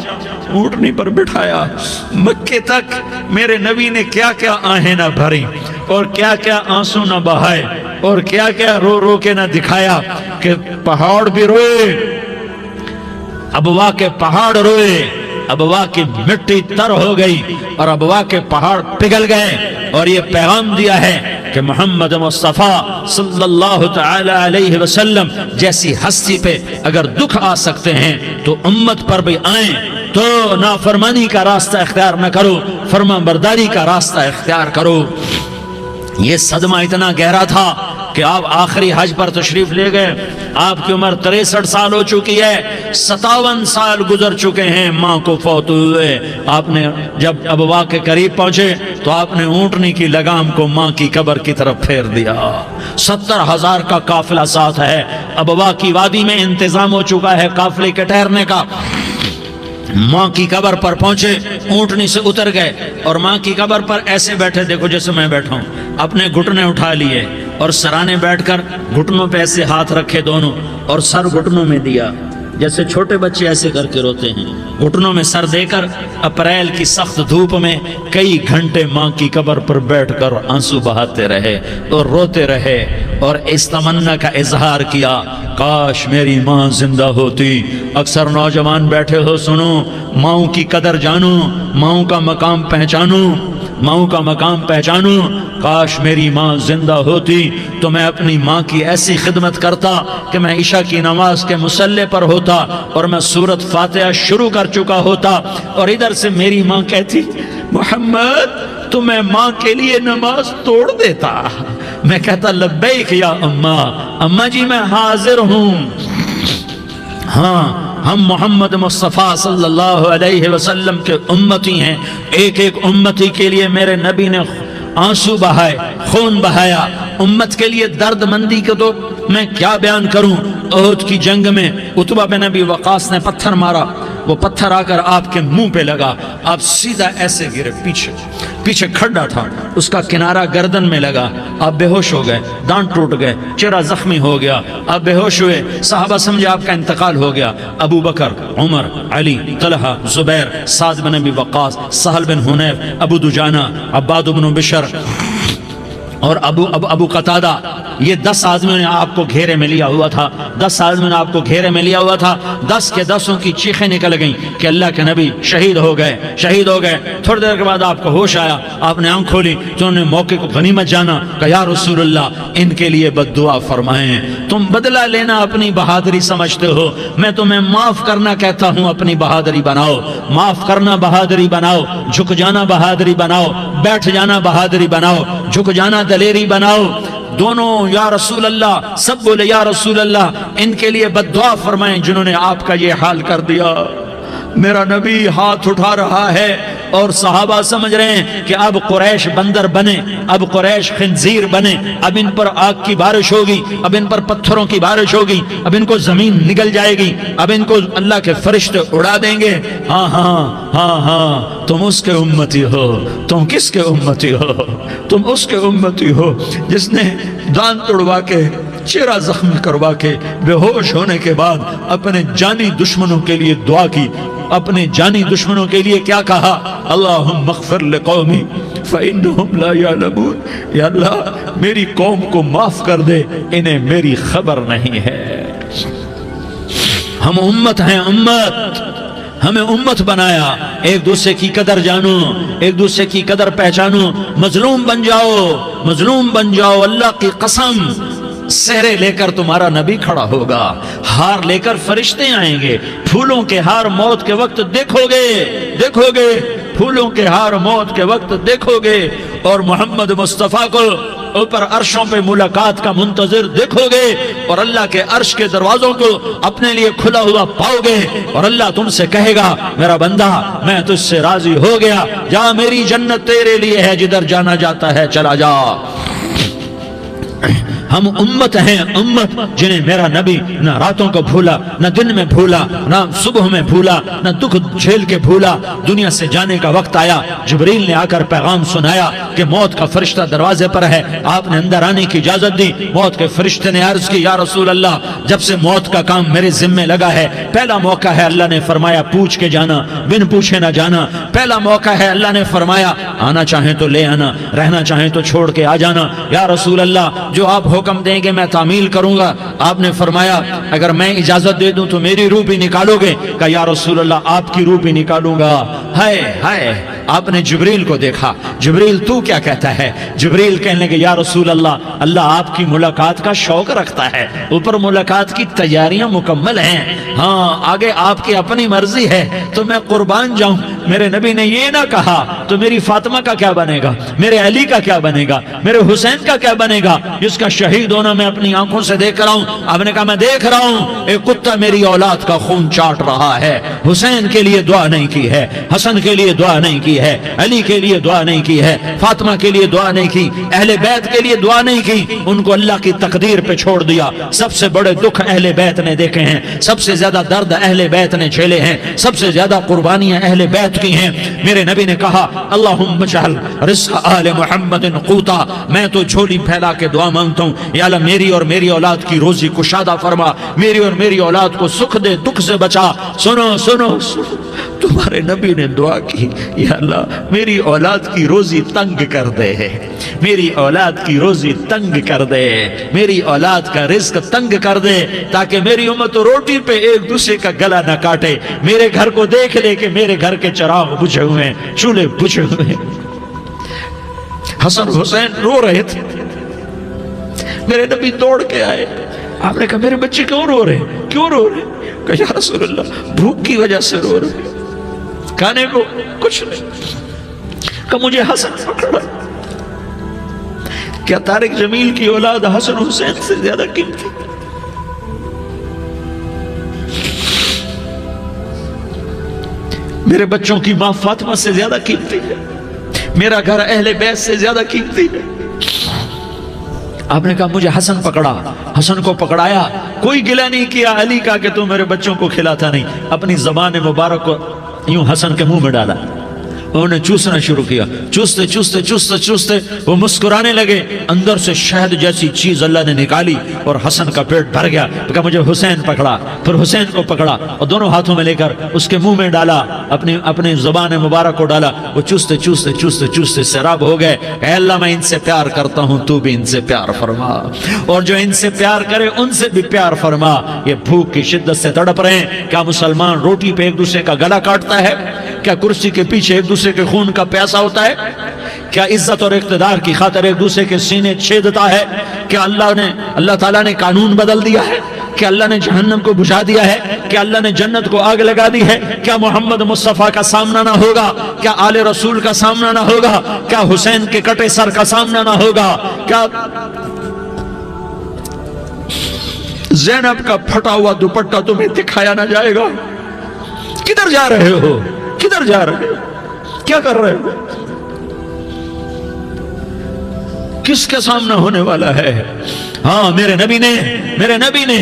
اونٹنی پر بٹھایا، مکے تک میرے نبی نے کیا کیا آہیں نہ بھری اور کیا کیا آنسو نہ بہائے اور کیا کیا رو رو کے نہ دکھایا کہ پہاڑ بھی روئے، ابوا کے پہاڑ روئے، ابوا کی مٹی تر ہو گئی اور ابوا کے پہاڑ پگھل گئے، اور یہ پیغام دیا ہے کہ محمد مصطفیٰ صلی اللہ تعالی علیہ وسلم جیسی ہستی پہ اگر دکھ آ سکتے ہیں تو امت پر بھی آئیں، تو نافرمانی کا راستہ اختیار نہ کرو، فرما برداری کا راستہ اختیار کرو۔ یہ صدمہ اتنا گہرا تھا کہ آپ آخری حج پر تشریف لے گئے، آپ کی عمر 63 سال ہو چکی ہے، 57 سال گزر چکے ہیں ماں کو فوت ہوئے۔ آپ نے جب ابوا کے قریب پہنچے تو آپ نے اونٹنی کی لگام کو ماں کی قبر کی طرف پھیر دیا۔ 70,000 کا قافلہ ساتھ ہے، ابوا کی وادی میں انتظام ہو چکا ہے قافلے کے ٹھہرنے کا۔ ماں کی قبر پر پہنچے، اونٹنی سے اتر گئے اور ماں کی قبر پر ایسے بیٹھے، دیکھو جیسے میں بیٹھا ہوں، اپنے گھٹنے اٹھا لیے اور سرانے بیٹھ کر گھٹنوں پہ ایسے ہاتھ رکھے دونوں اور سر گھٹنوں میں دیا، جیسے چھوٹے بچے ایسے کر کے روتے ہیں، گھٹنوں میں سر دے کر اپریل کی سخت دھوپ میں کئی گھنٹے ماں کی قبر پر بیٹھ کر آنسو بہاتے رہے اور روتے رہے اور اس تمنا کا اظہار کیا، کاش میری ماں زندہ ہوتی۔ اکثر نوجوان بیٹھے ہو، سنو، ماؤں کی قدر جانو، ماؤں کا مقام پہچانو، ماؤں کا مقام پہچانو۔ کاش میری ماں زندہ ہوتی تو میں اپنی ماں کی ایسی خدمت کرتا کہ میں عشاء کی نماز کے مصلی پر ہوتا اور میں سورۃ فاتحہ شروع کر چکا ہوتا، اور ادھر سے میری ماں کہتی محمد تو میں ماں کے لیے نماز توڑ دیتا، میں کہتا لبیک یا اماں، اماں جی میں حاضر ہوں۔ ہاں، ہم محمد مصطفیٰ صلی اللہ علیہ وسلم کے امتی ہیں، ایک ایک امتی کے لیے میرے نبی نے آنسو بہائے، خون بہایا، امت کے لیے درد مندی کو تو میں کیا بیان کروں۔ احد کی جنگ میں عتبہ بن ابی وقاص نے پتھر مارا، وہ پتھر آ کر آپ کے منہ پہ لگا، آپ سیدھا ایسے گرے، پیچھے کھڈا تھا، اس کا کنارہ گردن میں لگا، آپ بے ہوش ہو گئے، دانت ٹوٹ گئے، چہرہ زخمی ہو گیا، آپ بے ہوش ہوئے، صحابہ سمجھے آپ کا انتقال ہو گیا۔ ابو بکر، عمر، علی، طلحہ، زبیر، سعد بن ابی وقاص، سہل بن حنیف، ابو دجانہ، عباد بن بشر اور ابو قتادہ، یہ 10 آدمیوں نے آپ کو گھیرے میں لیا ہوا تھا، 10 آدمیوں نے آپ کو گھیرے میں لیا ہوا تھا، 10 کے 10 کی چیخیں نکل گئیں کہ اللہ کے نبی شہید ہو گئے۔ تھوڑی دیر کے بعد آپ کو ہوش آیا، آپ نے آنکھ کھولی تو انہوں نے موقع کو غنیمت جانا کہ یا رسول اللہ ان کے لیے بد دعا فرمائیں، تم بدلہ لینا اپنی بہادری سمجھتے ہو، میں تمہیں معاف کرنا کہتا ہوں، اپنی بہادری بناؤ، معاف کرنا بہادری بناؤ، جھک جانا بہادری بناؤ، بیٹھ جانا بہادری بناؤ، جھک جانا دلیری بناؤ۔ دونوں یا رسول اللہ، سب بولے یا رسول اللہ، ان کے لیے بد دعا فرمائیں جنہوں نے آپ کا یہ حال کر دیا۔ میرا نبی ہاتھ اٹھا رہا ہے اور صحابہ سمجھ رہے ہیں کہ اب قریش بندر بنے، اب قریش خنزیر بنے، اب ان پر آگ کی بارش ہوگی، اب ان پر پتھروں کی بارش ہوگی، اب ان کو زمین نگل جائے گی، اب ان کو اللہ کے فرشتے اڑا دیں گے۔ ہاں ہاں ہاں ہاں، تم اس کے امتی ہو، تم کس کے امتی ہو؟ تم اس کے امتی ہو جس نے دانت توڑوا کے، چہرہ زخمی کروا کے، بے ہوش ہونے کے بعد اپنے جانی دشمنوں کے لیے دعا کی، اپنے جانی دشمنوں کے لیے کیا کہا؟ اللہم اغفر لقومی فإنہم لا یعلمون، یا اللہ میری قوم کو معاف کر دے، انہیں میری خبر نہیں ہے۔ ہم امت ہیں، امت، ہمیں امت بنایا، ایک دوسرے کی قدر جانو، ایک دوسرے کی قدر پہچانو، مظلوم بن جاؤ، مظلوم بن جاؤ، اللہ کی قسم سہرے لے کر تمہارا نبی کھڑا ہوگا، ہار لے کر فرشتے آئیں گے، پھولوں کے ہار موت کے وقت دیکھو گے، پھولوں کے ہار موت کے وقت دیکھو گے، اور محمد مصطفیٰ کو اوپر عرشوں پہ ملاقات کا منتظر دیکھو گے، اور اللہ کے عرش کے دروازوں کو اپنے لیے کھلا ہوا پاؤ گے، اور اللہ تم سے کہے گا میرا بندہ میں تجھ سے راضی ہو گیا، جا میری جنت تیرے لیے ہے، جدھر جانا جاتا ہے چلا جا۔ ہم امت ہیں، امت جنہیں میرا نبی نہ راتوں کو بھولا، نہ دن میں بھولا، نہ صبح میں بھولا، نہ دکھ جھیل کے بھولا۔ دنیا سے جانے کا وقت آیا، جبریل نے آ کر پیغام سنایا کہ موت کا فرشتہ دروازے پر ہے، آپ نے اندر آنے کی اجازت دی۔ موت کے فرشتے نے عرض کی، یا رسول اللہ، جب سے موت کا کام میرے ذمے لگا ہے، پہلا موقع ہے، اللہ نے فرمایا پوچھ کے جانا، بن پوچھے نہ جانا۔ پہلا موقع ہے، اللہ نے فرمایا آنا چاہیں تو لے آنا، رہنا چاہیں تو چھوڑ کے آ جانا۔ یا رسول اللہ، جو آپ حکم دیں گے میں تعمیل کروں گا۔ آپ نے فرمایا اگر میں اجازت دے دوں تو میری روح بھی نکالو گے؟ کہا یا رسول اللہ، آپ کی روح بھی نکالوں گا۔ ہائے ہائے، آپ نے جبریل کو دیکھا، جبریل تو کیا کہتا ہے؟ جبریل کہنے لگے یا رسول اللہ، اللہ آپ کی ملاقات کا شوق رکھتا ہے، اوپر ملاقات کی تیاریاں مکمل ہیں، ہاں آگے آپ کی اپنی مرضی ہے تو میں قربان جاؤں۔ میرے نبی نے یہ نہ کہا تو میری فاطمہ کا کیا بنے گا، میرے علی کا کیا بنے گا، میرے حسین کا کیا بنے گا، جس کا شہید ہونا میں اپنی آنکھوں سے دیکھ رہا ہوں۔ آپ نے کہا میں دیکھ رہا ہوں، ایک کتا میری اولاد کا خون چاٹ رہا ہے۔ حسین کے لیے دعا نہیں کی ہے، حسن کے لیے دعا نہیں کی ہے، علی کے لیے دعا نہیں کی ہے، فاطمہ کے لیے دعا نہیں کی، اہل بیت کے لیے دعا نہیں کی، ان کو اللہ کی تقدیر پہ چھوڑ دیا۔ سب سے بڑے دکھ اہل بیت نے دیکھے ہیں، سب سے زیادہ درد اہل بیت نے جھیلے ہیں، سب سے زیادہ قربانیاں اہل بیت کی ہیں۔ میرے نبی نے کہا اللہم اجعل رزق آل محمد قوتا، میں تو جھولی پھیلا کے دعا مانگتا ہوں، یا اللہ میری اور میری اولاد کی روزی کشادہ فرما، میری اور میری اولاد کو سکھ دے، دکھ سے بچا۔ سنو سنو سنو، تمہارے نبی نے دعا کی، یا اللہ میری اولاد کی روزی تنگ کر دے، میری اولاد کی روزی تنگ کر دے، میری اولاد کا رزق تنگ کر دے، تاکہ میری امت روٹی پہ ایک دوسرے کا گلا نہ کاٹے، میرے گھر کو دیکھ لے کہ میرے گھر کے چراغ بجھے ہوئے ہیں، چولہے بجھے ہوئے ہیں۔ حسن حسین رو رہے تھے، میرے نبی دوڑ کے آئے، آپ نے کہا میرے بچے کیوں رو رہے ہیں، کیوں رو رہے ہیں؟ کہا یا رسول اللہ بھوک کی وجہ سے رو رہے ہیں، کھانے کو کچھ نہیں۔ کہ مجھے حسن پکڑا۔ کیا طارق جمیل کی اولاد حسن حسین سے زیادہ قیمتی؟ میرے بچوں کی ماں فاطمہ سے زیادہ قیمتی ہے، میرا گھر اہل بیت سے زیادہ قیمتی ہے۔ آپ نے کہا مجھے حسن پکڑا، حسن کو پکڑایا، کوئی گلہ نہیں کیا علی کا کہ تو میرے بچوں کو کھلاتا نہیں، اپنی زبان مبارک کو یوں حسن کے منہ میں ڈالا، انہوں نے چوسنا شروع کیا، چوستے چوستے چوستے چوستے وہ مسکرانے لگے، اندر سے شہد جیسی چیز اللہ نے نکالی اور حسن کا پیٹ بھر گیا۔ کہا مجھے حسین پکڑا، پھر حسین کو پکڑا اور دونوں ہاتھوں میں لے کر اس کے منہ میں ڈالا، اپنی زبان مبارک کو ڈالا، وہ چوستے چوستے چوستے چوستے سیراب ہو گئے۔ اے اللہ میں ان سے پیار کرتا ہوں، تو بھی ان سے پیار فرما، اور جو ان سے پیار کرے ان سے بھی پیار فرما۔ یہ بھوک کی شدت سے تڑپ رہے ہیں، کیا مسلمان روٹی پہ ایک دوسرے کا گلا کاٹتا ہے؟ کیا کرسی کے پیچھے ایک دوسرے کے خون کا پیاسا ہوتا ہے؟ کیا عزت اور اقتدار کی خاطر ایک دوسرے کے سینے چھیدتا ہے؟ کیا اللہ تعالیٰ نے قانون بدل دیا ہے؟ کیا اللہ نے جہنم کو بجھا دیا ہے؟ کیا اللہ نے جنت کو آگ لگا دی ہے؟ کیا محمد مصطفیٰ کا سامنا نہ ہوگا؟ کیا آل رسول کا سامنا نہ ہوگا؟ کیا حسین کے کٹے سر کا سامنا نہ ہوگا؟ کیا زینب کا پھٹا ہوا دوپٹہ تمہیں دکھایا نہ جائے گا؟ کدھر جا رہے ہو؟ کدھر جا رہے ہو؟ کیا کر رہے ہو؟ کس کا سامنا ہونے والا ہے؟ ہاں میرے نبی نے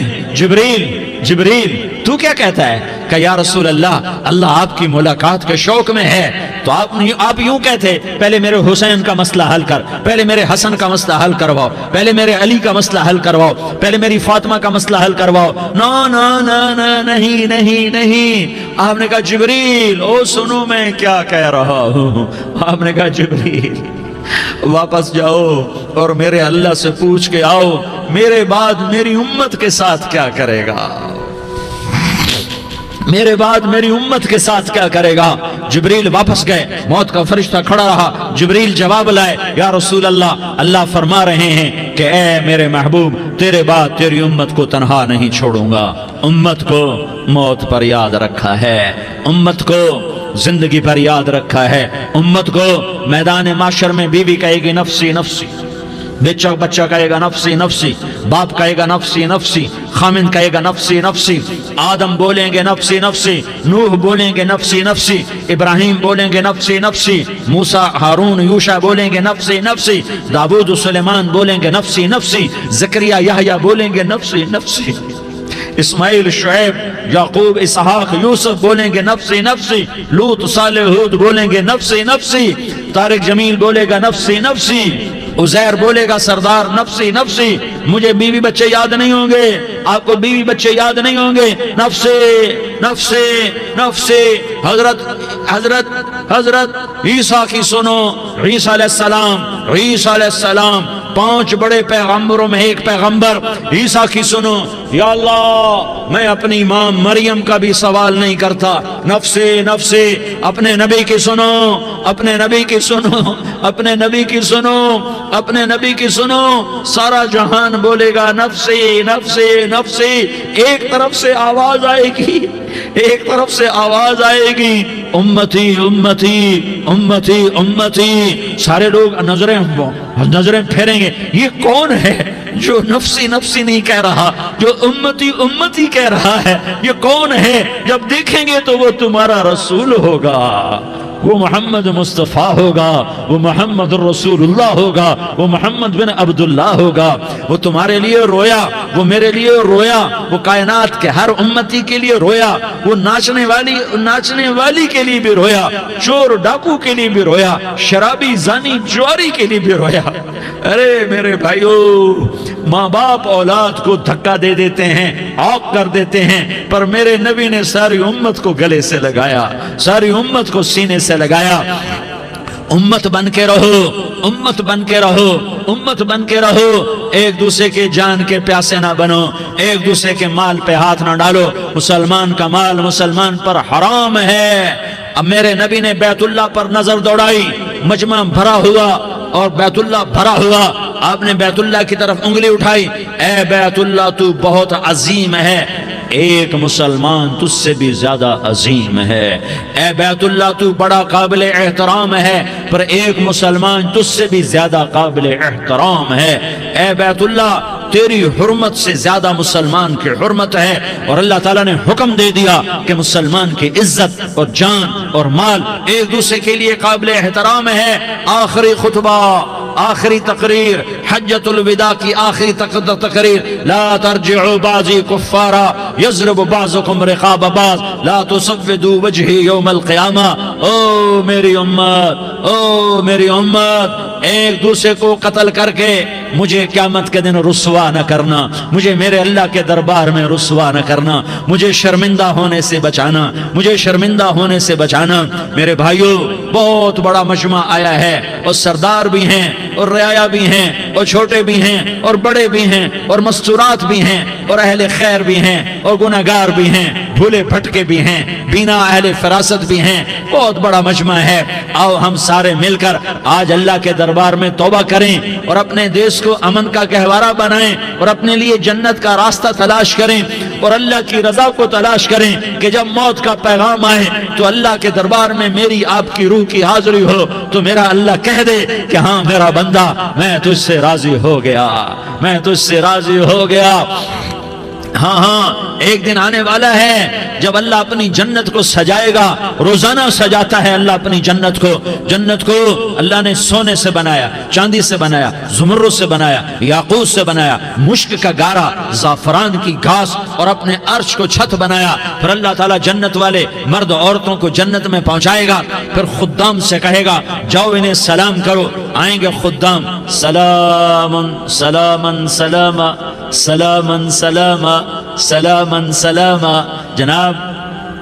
جبریل تو کیا کہتا ہے؟ کہ یا رسول اللہ آپ کی ملاقات کے شوق میں ہے، تو آپ یوں کہتے پہلے میرے حسین کا مسئلہ حل کر، پہلے میرے حسن کا مسئلہ حل کرواؤ، پہلے میرے علی کا مسئلہ حل کرواؤ، پہلے میری فاطمہ کا مسئلہ حل کرواؤ۔ نہیں۔ آپ نے کہا جبریل او سنو میں کیا کہہ رہا ہوں۔ آپ نے کہا جبریل واپس جاؤ اور میرے اللہ سے پوچھ کے آؤ میرے بعد میری امت کے ساتھ کیا کرے گا، میرے بعد میری امت کے ساتھ کیا کرے گا۔ جبریل واپس گئے، موت کا فرشتہ کھڑا رہا، جبریل جواب لائے یا رسول اللہ فرما رہے ہیں کہ اے میرے محبوب تیرے بعد تیری امت کو تنہا نہیں چھوڑوں گا، امت کو موت پر یاد رکھا ہے، امت کو زندگی پر یاد رکھا ہے، امت کو میدان معاشر میں بیوی کہے گی نفسی نفسی، بچہ کہے گا نفسی نفسی، باپ کہے گا نفسی نفسی، خامن کہے گا نفسی نفسی، آدم بولیں گے نفسی نفسی، نوح بولیں گے نفسی نفسی، ابراہیم بولیں گے نفسی نفسی، موسیٰ ہارون یوشع بولیں گے نفسی نفسی، داؤد و سلیمان بولیں گے نفسی نفسی، زکریا یحییٰ بولیں گے نفسی نفسی، اسماعیل شعیب یعقوب اسحاق یوسف بولیں گے نفسی نفسی، لوط صالح ہود بولیں گے نفسی نفسی، طارق جمیل بولے گا نفسی نفسی، عزیر بولے گا سردار نفسی نفسی، مجھے بیوی بچے یاد نہیں ہوں گے، آپ کو بیوی بچے یاد نہیں ہوں گے، نفسی نفسی نفسی۔ حضرت عیسیٰ کی سنو، عیسیٰ علیہ السلام 5 بڑے پیغمبروں میں ایک پیغمبر عیسیٰ کی سنو، یا اللہ میں اپنی ماں مریم کا بھی سوال نہیں کرتا، نفسی نفسی۔ اپنے نبی کی سنو، اپنے نبی کی سنو، اپنے نبی کی سنو، اپنے نبی کی سنو، سارا جہان بولے گا نفسی نفسی نفسی۔ ایک طرف سے آواز آئے گی، ایک طرف سے آواز آئے گی، امتی امتی امتی امتی۔ سارے لوگ نظریں پھیریں گے، یہ کون ہے جو نفسی نفسی نہیں کہہ رہا، جو امتی امتی کہہ رہا ہے، یہ کون ہے؟ جب دیکھیں گے تو وہ تمہارا رسول ہوگا، وہ محمد مصطفیٰ ہوگا، وہ محمد الرسول اللہ ہوگا، وہ محمد بن عبداللہ ہوگا۔ وہ تمہارے لیے رویا، وہ میرے لیے رویا، وہ کائنات کے ہر امتی کے لیے رویا، وہ ناچنے والی کے لیے بھی رویا، چور ڈاکو کے لیے بھی رویا، شرابی زانی جواری کے لیے بھی رویا۔ ارے میرے بھائیو، ماں باپ اولاد کو دھکا دے دیتے ہیں، عوق کر دیتے ہیں، پر میرے نبی نے ساری امت کو گلے سے لگایا، ساری امت کو سینے سے لگایا۔ امت بن کے رہو، امت بن کے رہو، امت بن کے رہو، ایک دوسرے کے جان کے پیاسے نہ بنو، ایک دوسرے کے مال پہ ہاتھ نہ ڈالو۔ مسلمان کا مال مسلمان پر حرام ہے۔ اب میرے نبی نے بیت اللہ پر نظر دوڑائی، مجمع بھرا ہوا اور بیت اللہ بھرا ہوا، آپ نے بیت اللہ کی طرف انگلی اٹھائی، اے بیت اللہ تو بہت عظیم ہے، ایک مسلمان تجھ سے بھی زیادہ عظیم ہے، اے بیت اللہ تو بڑا قابل احترام ہے، پر ایک مسلمان تجھ سے بھی زیادہ قابل احترام ہے، اے بیت اللہ تیری حرمت سے زیادہ مسلمان کی حرمت ہے۔ اور اللہ تعالیٰ نے حکم دے دیا کہ مسلمان کی عزت اور جان اور مال ایک دوسرے کے لیے قابل احترام ہے۔ آخری خطبہ، آخری تقریر، حجۃ الوداع کی آخری تقریر، لا ترجعوا بعضی کفارا یضرب بعضکم رقاب بعض لا تسودوا وجہی یوم القیامہ۔ او میری امت، او میری امت، ایک دوسرے کو قتل کر کے مجھے قیامت کے دن رسوا نہ کرنا، مجھے میرے اللہ کے دربار میں رسوا نہ کرنا، مجھے شرمندہ ہونے سے بچانا، مجھے شرمندہ ہونے سے بچانا۔ میرے بھائیو، بہت بڑا مجمع آیا ہے، اور سردار بھی ہیں اور رعایا بھی ہیں اور چھوٹے بھی ہیں اور بڑے بھی ہیں اور مستورات بھی ہیں اور اہل خیر بھی ہیں اور گناہگار بھی ہیں، بھولے بھٹکے بھی ہیں، بینا اہل فراست بھی ہیں، بہت بڑا مجمع ہے۔ آؤ ہم سارے مل کر آج اللہ کے دربار میں توبہ کریں اور اپنے دیش کو امن کا گہوارہ بنائیں اور اپنے لیے جنت کا راستہ تلاش کریں اور اللہ کی رضا کو تلاش کریں کہ جب موت کا پیغام آئے تو اللہ کے دربار میں میری آپ کی روح کی حاضری ہو تو میرا اللہ کہہ دے کہ ہاں میرا بندہ، میں تجھ سے راضی ہو گیا، میں تجھ سے راضی ہو گیا۔ ہاں ہاں، ایک دن آنے والا ہے جب اللہ اپنی جنت کو سجائے گا، روزانہ سجاتا ہے اللہ اپنی جنت کو۔ جنت کو اللہ نے سونے سے بنایا، چاندی سے بنایا، زمرد سے بنایا، یاقوت سے بنایا، مشک کا گارا، زعفران کی گھاس اور اپنے عرش کو چھت بنایا۔ پھر اللہ تعالیٰ جنت والے مرد عورتوں کو جنت میں پہنچائے گا، پھر خدام سے کہے گا جاؤ انہیں سلام کرو۔ آئیں گے خدام، سلامن سلامن سلاما سلامن سلاما سلامن سلاما۔ جناب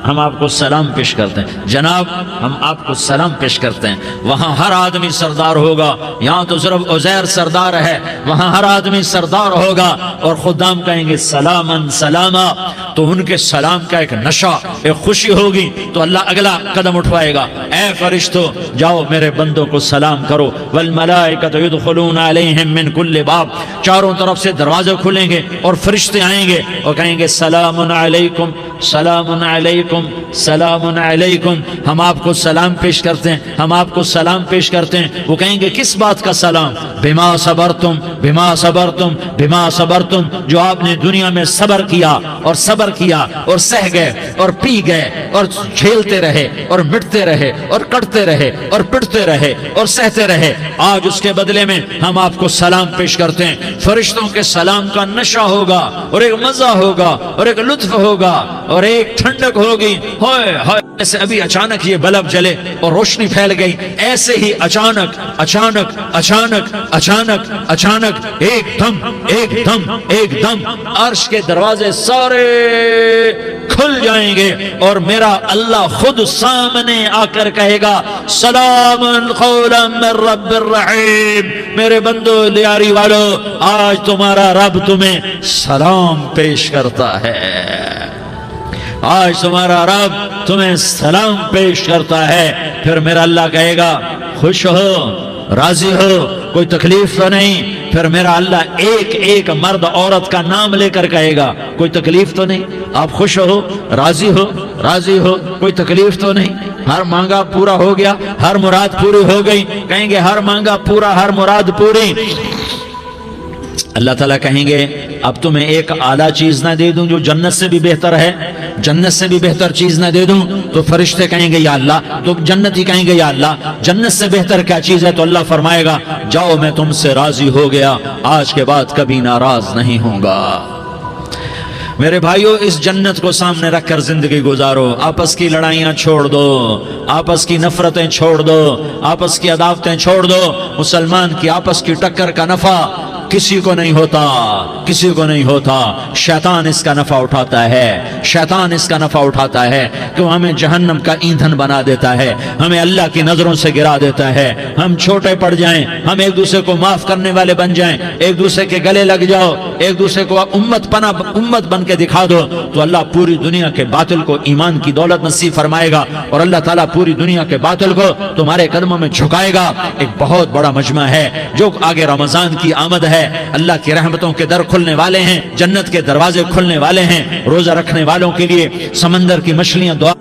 ہم آپ کو سلام پیش کرتے ہیں، جناب ہم آپ کو سلام پیش کرتے ہیں۔ وہاں ہر آدمی سردار ہوگا، یہاں تو صرف عزیر سردار ہے، وہاں ہر آدمی سردار ہوگا اور خدام کہیں گے سلامن سلاما۔ تو ان کے سلام کا ایک نشہ، ایک خوشی ہوگی، تو اللہ اگلا قدم اٹھوائے گا، اے فرشتوں جاؤ میرے بندوں کو سلام کرو۔ والملائکۃ یدخلون علیہم من کل باب، چاروں طرف سے دروازے کھلیں گے اور فرشتے آئیں گے اور کہیں گے سلام علیکم، سلام علیکم، علیکم سلام علیکم، ہم آپ کو سلام پیش کرتے ہیں، ہم آپ کو سلام پیش کرتے ہیں۔ وہ کہیں گے کس بات کا سلام؟ بما صبرتم بما صبرتم بما صبرتم، جو آپ نے دنیا میں صبر کیا اور صبر کیا اور سہ گئے اور پی گئے اور جھیلتے رہے اور مٹتے رہے اور کٹتے رہے اور پٹتے رہے اور سہتے رہے، آج اس کے بدلے میں ہم آپ کو سلام پیش کرتے ہیں۔ فرشتوں کے سلام کا نشہ ہوگا اور ایک مزہ ہوگا اور ایک لطف ہوگا اور ایک ٹھنڈک ہوگی۔ ہوئے ہوئے، ایسے ابھی اچانک یہ بلب جلے اور روشنی پھیل گئی، ایسے ہی اچانک اچانک اچانک اچانک اچانک ایک دم ایک دم ایک دم عرش کے دروازے سارے کھل جائیں گے اور میرا اللہ خود سامنے آ کر کہے گا سلام قولا من رب الرحیم، میرے بندو لیاری والو، آج تمہارا رب تمہیں سلام پیش کرتا ہے، آج تمہارا رب تمہیں سلام پیش کرتا ہے۔ پھر میرا اللہ کہے گا خوش ہو، راضی ہو، کوئی تکلیف تو نہیں؟ پھر میرا اللہ ایک ایک مرد عورت کا نام لے کر کہے گا کوئی تکلیف تو نہیں؟ آپ خوش ہو، راضی ہو، راضی ہو، کوئی تکلیف تو نہیں؟ ہر مانگا پورا ہو گیا، ہر مراد پوری ہو گئی؟ کہیں گے ہر مانگا پورا، ہر مراد پوری۔ اللہ تعالیٰ کہیں گے اب تمہیں ایک اعلیٰ چیز نہ دے دوں جو جنت سے بھی بہتر ہے؟ جنت سے بھی بہتر چیز نہ دے دوں؟ تو فرشتے کہیں گے یا اللہ، تو جنتی کہیں گے یا اللہ جنت سے بہتر کیا چیز ہے؟ تو اللہ فرمائے گا جاؤ میں تم سے راضی ہو گیا، آج کے بعد کبھی ناراض نہیں ہوں گا۔ میرے بھائیو، اس جنت کو سامنے رکھ کر زندگی گزارو، آپس کی لڑائیاں چھوڑ دو، آپس کی نفرتیں چھوڑ دو، آپس کی عداوتیں چھوڑ دو۔ مسلمان کی آپس کی ٹکر کا نفع کسی کو نہیں ہوتا، کسی کو نہیں ہوتا، شیطان اس کا نفع اٹھاتا ہے، شیطان اس کا نفع اٹھاتا ہے کہ وہ ہمیں جہنم کا ایندھن بنا دیتا ہے، ہمیں اللہ کی نظروں سے گرا دیتا ہے، ہم چھوٹے پڑ جائیں، ہم ایک دوسرے کو معاف کرنے والے بن جائیں، ایک دوسرے کے گلے لگ جاؤ، ایک دوسرے کو امت بن کے دکھا دو، تو اللہ پوری دنیا کے باطل کو ایمان کی دولت نصیب فرمائے گا اور اللہ تعالیٰ پوری دنیا کے باطل کو تمہارے قدموں میں جھکائے گا۔ ایک بہت بڑا مجمع ہے جو آگے رمضان کی آمد ہے، اللہ کی رحمتوں کے در کھلنے والے ہیں، جنت کے دروازے کھلنے والے ہیں، روزہ رکھنے والوں کے لیے سمندر کی مچھلیاں دعا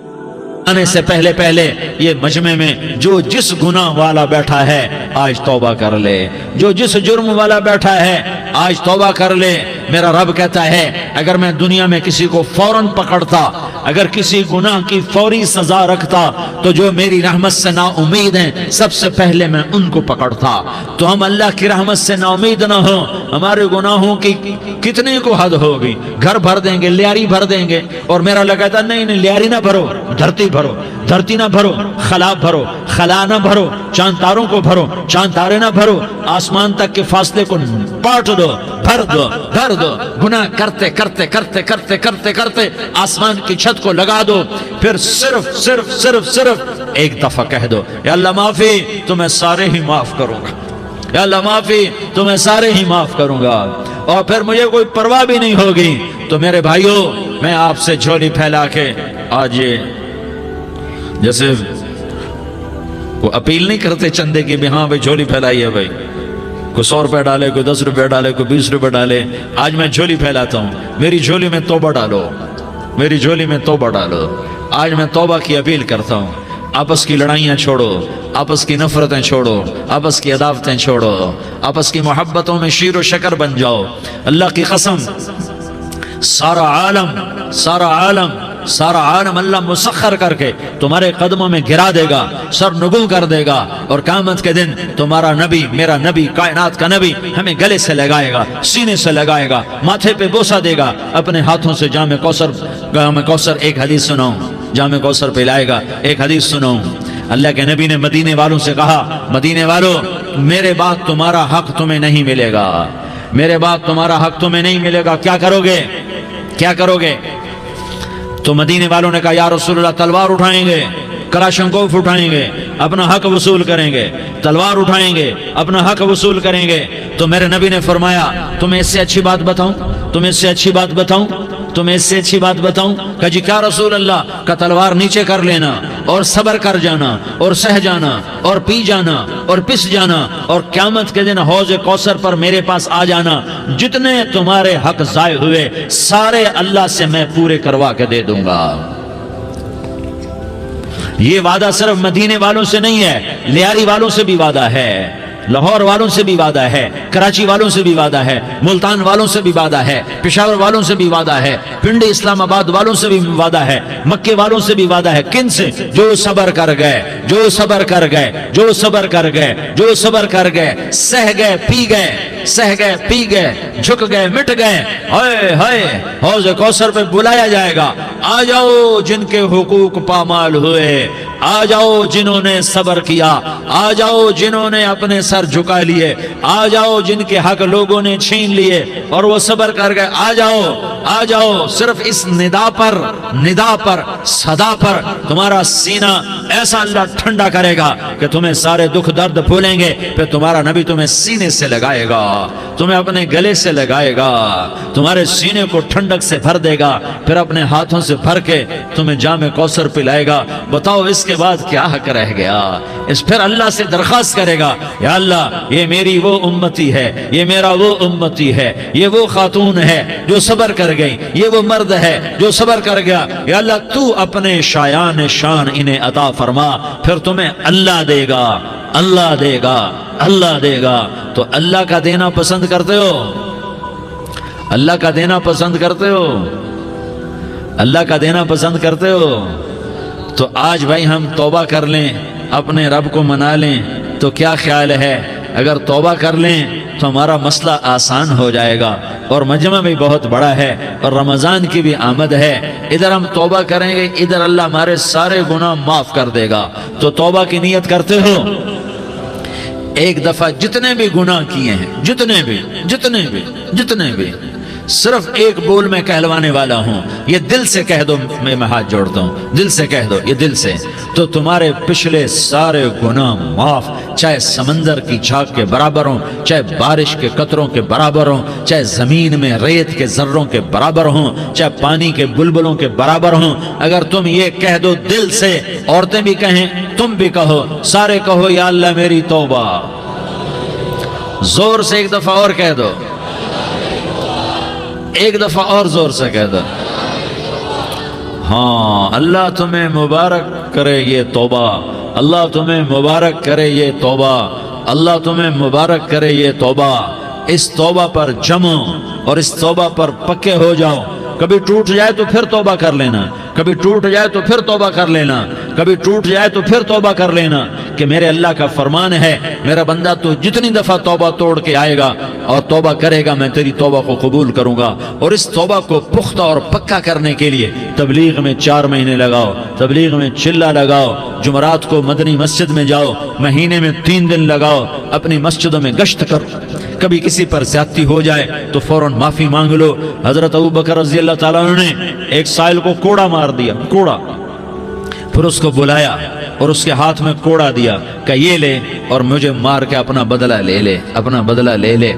آنے سے پہلے پہلے یہ مجمع میں جو جس گناہ والا بیٹھا ہے آج توبہ کر لے، جو جس جرم والا بیٹھا ہے آج توبہ کر لے۔ میرا رب کہتا ہے اگر میں دنیا میں کسی کو فوراً پکڑتا، اگر کسی گناہ کی فوری سزا رکھتا تو جو میری رحمت سے نا امید ہیں سب سے پہلے میں ان کو پکڑتا۔ تو ہم اللہ کی رحمت سے نا امید نہ ہوں، ہمارے گناہوں کی کتنے کو حد ہوگی، گھر بھر دیں گے، لیاری بھر دیں گے، اور میرا اللہ کہتا ہے نہیں لیاری نہ بھرو، دھرتی بھرو، دھرتی نہ بھرو، خلا بھرو، خلا نہ بھرو، چاند تاروں کو بھرو، چاند تارے نہ بھرو، آسمان تک کے فاصلے کو پاٹ دو، بھر دو، بھر دو، گناہ کرتے کرتے کرتے کرتے کرتے کرتے آسمان کی چھت کو لگا دو، پھر صرف صرف صرف صرف ایک دفعہ کہہ دو یا اللہ معافی، تو میں سارے ہی معاف کروں گا، یا اللہ معافی، تو میں سارے ہی معاف کروں گا، اور پھر مجھے کوئی پرواہ بھی نہیں ہوگی۔ تو میرے بھائیو، میں آپ سے جھولی پھیلا کے آج یہ جیسے وہ اپیل نہیں کرتے چندے کی بھی ہاں بھائی جھولی پھیلائی ہے، بھائی کوئی 100 روپے ڈالے، کوئی 10 روپے ڈالے، کوئی 20 روپے ڈالے، آج میں جھولی پھیلاتا ہوں، میری جھولی میں توبہ ڈالو، میری جھولی میں توبہ ڈالو۔ آج میں توبہ کی اپیل کرتا ہوں، آپس کی لڑائیاں چھوڑو، آپس کی نفرتیں چھوڑو، آپس کی عداوتیں چھوڑو، آپس کی محبتوں میں شیر و شکر بن جاؤ۔ اللہ کی قسم، سارا عالم اللہ مسخر کر کے تمہارے قدموں میں گرا دے گا، سر نگوں کر دے گا، اور قیامت کے دن تمہارا نبی، میرا نبی، کائنات کا نبی ہمیں گلے سے لگائے گا، سینے سے لگائے گا، ماتھے پہ بوسہ دے گا، اپنے ہاتھوں سے جام کوثر ایک حدیث سناؤں، جام کوثر پلائے گا، ایک حدیث سناؤں۔ اللہ کے نبی نے مدینے والوں سے کہا، مدینے والوں میرے بعد تمہارا حق تمہیں نہیں ملے گا، میرے بعد تمہارا حق تمہیں نہیں ملے گا، کیا کرو گے، کیا کرو گے؟ تو مدینے والوں نے کہا یا رسول اللہ تلوار اٹھائیں گے، کراشنکوف اٹھائیں گے، اپنا حق وصول کریں گے، تلوار اٹھائیں گے، اپنا حق وصول کریں گے۔ تو میرے نبی نے فرمایا تمہیں اس سے اچھی بات بتاؤں، تمہیں اس سے اچھی بات بتاؤں، تمہیں اس سے اچھی بات بتاؤں؟ کہا جی کیا رسول اللہ؟ کا تلوار نیچے کر لینا اور صبر کر جانا اور سہ جانا اور پی جانا اور پس جانا، اور قیامت کے دن حوض کوثر پر میرے پاس آ جانا، جتنے تمہارے حق ضائع ہوئے سارے اللہ سے میں پورے کروا کے دے دوں گا۔ یہ وعدہ صرف مدینے والوں سے نہیں ہے، لیاری والوں سے بھی وعدہ ہے، لاہور والوں سے بھی وعدہ ہے، کراچی والوں سے بھی وعدہ ہے، ملتان والوں سے بھی وعدہ ہے، پشاور والوں سے بھی وعدہ ہے، پنڈی اسلام آباد والوں سے بھی وعدہ ہے، مکے والوں سے بھی وعدہ ہے۔ کن سے؟ جو صبر کر گئے، جو صبر کر گئے، جو صبر کر گئے، جو صبر کر گئے، سہ گئے پی گئے، سہ گئے پی گئے، جھک گئے مٹ گئے۔ ہائے ہائے، حوض کوثر پہ بلایا جائے گا، آ جاؤ جن کے حقوق پامال ہوئے، آ جاؤ جنہوں نے صبر کیا، آ جاؤ جنہوں نے اپنے سر جھکا لیے، آ جاؤ جن کے حق لوگوں نے چھین لیے اور وہ صبر کر گئے، آ جاؤ آ جاؤ۔ صرف اس ندا پر صدا پر تمہارا سینہ ایسا اللہ ٹھنڈا کرے گا کہ تمہیں سارے دکھ درد بھولیں گے، پھر تمہارا نبی تمہیں سینے سے لگائے گا، تمہیں اپنے گلے سے لگائے گا، تمہارے سینے کو ٹھنڈک سے بھر دے گا، پھر اپنے ہاتھوں سے بھر کے تمہیں جام کوثر پلائے گا۔ بتاؤ اس کے بعد کیا حق رہ گیا؟ اس پھر اللہ سے درخواست کرے گا، یا اللہ یہ میری وہ امتی ہے، یہ میرا وہ امتی ہے، یہ وہ خاتون ہے جو صبر کر گئی، یہ وہ مرد ہے جو صبر کر گیا، یا اللہ تو اپنے شایان شان انہیں عطا فرما، پھر تمہیں اللہ دے گا، اللہ دے گا، اللہ دے گا۔ تو اللہ کا دینا پسند کرتے ہو؟ اللہ کا دینا پسند کرتے ہو؟ اللہ کا دینا پسند کرتے ہو؟ تو آج بھائی ہم توبہ کر لیں، اپنے رب کو منا لیں، تو کیا خیال ہے اگر توبہ کر لیں تو ہمارا مسئلہ آسان ہو جائے گا، اور مجمع بھی بہت بڑا ہے اور رمضان کی بھی آمد ہے، ادھر ہم توبہ کریں گے، ادھر اللہ ہمارے سارے گناہ معاف کر دے گا۔ تو توبہ کی نیت کرتے ہو؟ ایک دفعہ جتنے بھی گناہ کیے ہیں، جتنے بھی صرف ایک بول میں کہلوانے والا ہوں، یہ دل سے کہہ دو، میں ہاتھ جوڑتا ہوں، دل سے کہہ دو، یہ دل سے، تو تمہارے پچھلے سارے گناہ معاف، چاہے سمندر کی جھاگ کے برابر ہوں، چاہے بارش کے قطروں کے برابر ہوں، چاہے زمین میں ریت کے ذروں کے برابر ہوں، چاہے پانی کے بلبلوں کے برابر ہوں۔ اگر تم یہ کہہ دو دل سے، عورتیں بھی کہیں، تم بھی کہو، سارے کہو، یا اللہ میری توبہ، زور سے ایک دفعہ اور کہہ دو، ایک دفعہ اور زور سے کہہ دو۔ ہاں، اللہ تمہیں مبارک کرے یہ توبہ، اللہ تمہیں مبارک کرے یہ توبہ، اللہ تمہیں مبارک کرے یہ توبہ۔ اس توبہ پر جمو اور اس توبہ پر پکے ہو جاؤ۔ کبھی ٹوٹ جائے تو پھر توبہ کر لینا، کبھی ٹوٹ جائے تو پھر توبہ کر لینا، کبھی ٹوٹ جائے تو پھر توبہ کر لینا، کہ میرے اللہ کا فرمان ہے، میرا بندہ تو جتنی دفعہ توبہ توڑ کے آئے گا اور توبہ کرے گا، میں تیری توبہ کو قبول کروں گا۔ اور اس توبہ کو پختہ اور پکا کرنے کے لیے تبلیغ میں 4 مہینے لگاؤ، تبلیغ میں چلہ لگاؤ، جمعرات کو مدنی مسجد میں جاؤ، مہینے میں 3 دن لگاؤ، اپنی مسجدوں میں گشت کرو، کبھی کسی پر زیادتی ہو جائے تو فوراً معافی مانگ لو۔ حضرت ابوبکر رضی اللہ تعالیٰ عنہ نے ایک سائل کو کوڑا مار دیا، کوڑا، پھر اس کو بلایا اور اس کے ہاتھ میں کوڑا دیا کہ یہ لے اور مجھے مار کے اپنا بدلہ لے لے، اپنا بدلہ لے لے۔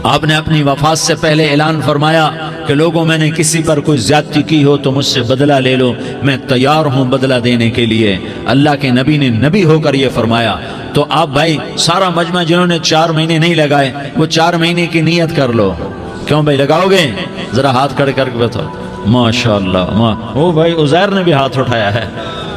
آپ نے اپنی وفات سے پہلے اعلان فرمایا کہ لوگوں، میں نے کسی پر کوئی زیادتی کی ہو تو مجھ سے بدلہ لے لو، میں تیار ہوں بدلہ دینے کے لیے۔ اللہ کے نبی نے نبی ہو کر یہ فرمایا۔ تو آپ بھائی سارا مجمع جنہوں نے 4 مہینے نہیں لگائے، وہ 4 مہینے کی نیت کر لو۔ کیوں بھائی لگاؤ گے؟ ذرا ہاتھ کھڑے کر کے بتاؤ۔ ماشاءاللہ، وہ بھائی عزیر نے بھی ہاتھ اٹھایا ہے،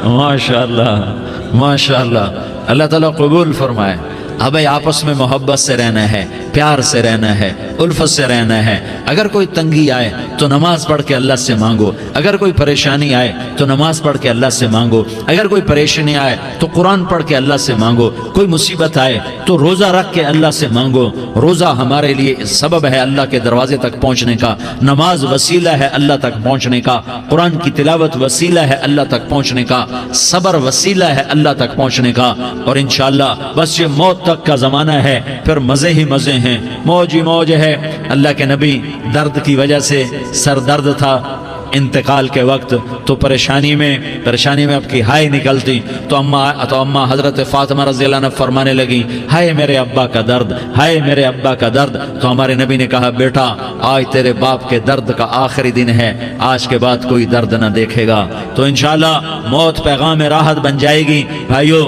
ماشاءاللہ ماشاءاللہ، اللہ تعالیٰ قبول فرمائے۔ اب بھائی آپس میں محبت سے رہنا ہے، پیار سے رہنا ہے، الفت سے رہنا ہے۔ اگر کوئی تنگی آئے تو نماز پڑھ کے اللہ سے مانگو، اگر کوئی پریشانی آئے تو نماز پڑھ کے اللہ سے مانگو، اگر کوئی پریشانی آئے تو قرآن پڑھ کے اللہ سے مانگو، کوئی مصیبت آئے تو روزہ رکھ کے اللہ سے مانگو۔ روزہ ہمارے لیے سبب ہے اللہ کے دروازے تک پہنچنے کا، نماز وسیلہ ہے اللہ تک پہنچنے کا، قرآن کی تلاوت وسیلہ ہے اللہ تک پہنچنے کا، صبر وسیلہ ہے اللہ تک پہنچنے کا۔ اور انشاءاللہ بس یہ موت تک کا زمانہ ہے، پھر مزے ہی مزے ہیں، موج ہی موج ہے۔ اللہ کے نبی درد کی وجہ سے سر درد تھا انتقال کے وقت، تو پریشانی میں اب کی ہائے نکلتی، تو اماں حضرت فاطمہ رضی اللہ عنہ فرمانے لگی، ہائے میرے ابا کا درد، ہائے میرے ابا کا درد۔ تو ہمارے نبی نے کہا، بیٹا آج تیرے باپ کے درد کا آخری دن ہے، آج کے بعد کوئی درد نہ دیکھے گا۔ تو انشاءاللہ موت پیغام راحت بن جائے گی۔ بھائیو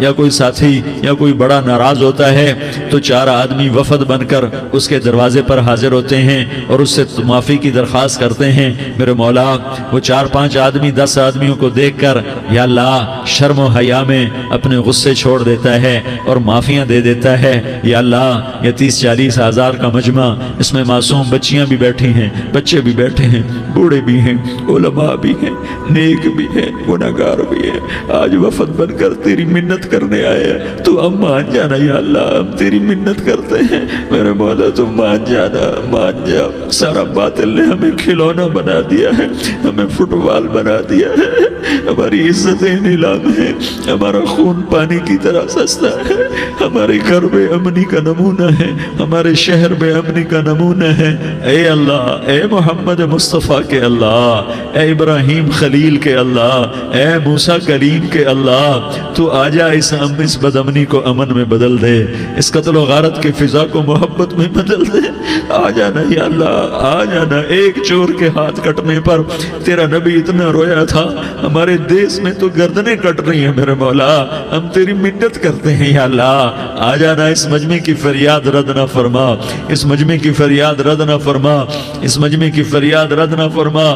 یا کوئی ساتھی یا کوئی بڑا ناراض ہوتا ہے تو 4 آدمی وفد بن کر اس کے دروازے پر حاضر ہوتے ہیں اور اس سے معافی کی درخواست کرتے ہیں۔ میرے مولا وہ 4-5 آدمی 10 آدمیوں کو دیکھ کر یا اللہ شرم و حیا میں اپنے غصے چھوڑ دیتا ہے اور معافیاں دے دیتا ہے۔ یا اللہ یہ 30-40 ہزار کا مجمع، اس میں معصوم بچیاں بھی بیٹھی ہیں، بچے بھی بیٹھے ہیں، بوڑھے بھی ہیں، علماء بھی ہیں، نیک بھی ہیں، گناہگار بھی ہیں، آج وفد بن کر تیری منت کرنے آئے ہیں، تو ہم مان جانا یا اللہ، ہم تیری منت کرتے ہیں میرے مولا، تو مان جانا، مان جا۔ سارا باطل نے ہمیں کھلونا بنا دیا ہے، ہمیں فٹ بال بنا دیا ہے، ہماری عزتیں نیلام ہے، ہمارا خون پانی کی طرح سستا ہے، ہمارے گھر بے امنی کا نمونہ ہے، ہمارے شہر بے امنی کا نمونہ ہے۔ اے اللہ، اے محمد مصطفیٰ کے اللہ، اے ابراہیم خلیل کے اللہ، اے موسیٰ کلیم کے اللہ، تو آجا اس بد امنی کو امن میں بدل دے، اس قتل و غارت کی فضا کو محبت میں بدل دے۔ آ جانا یا اللہ، آ جانا۔ ایک چور کے ہاتھ کٹنے پر تیرا نبی اتنا رویا تھا، ہمارے دیس میں تو گردنیں کٹ رہی ہیں میرے مولا، ہم تیری منت کرتے ہیں یا اللہ، آ جانا۔ اس مجمع کی فریاد رد نہ فرما، اس مجمع کی فریاد رد نہ فرما، اس مجمع کی فریاد رد نہ فرما۔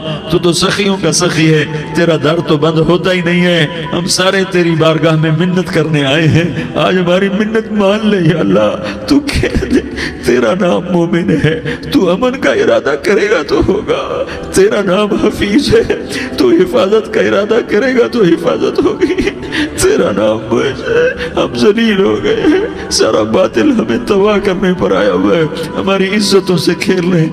تو سخیوں کا سخی ہے، تیرا در تو بند ہوتا ہی نہیں ہے، ہم سارے تیری بارگاہ میں منت کرنے آئے ہیں، آج ہماری منت مان لے یا اللہ۔ تو کہہ دے تیرا نام مومن ہے، تو امن کا ارادہ کرے گا تو ہوگا، تیرا نام حفیظ ہے، تو حفاظت کا ارادہ کرے گا تو حفاظت ہوگی، تیرا نام بوجھ ہے، ہم ذلیل ہو گئے ہیں، سارا باطل ہمیں تباہ کرنے پر آیا ہوا ہے، ہماری عزتوں سے کھیل رہے ہیں،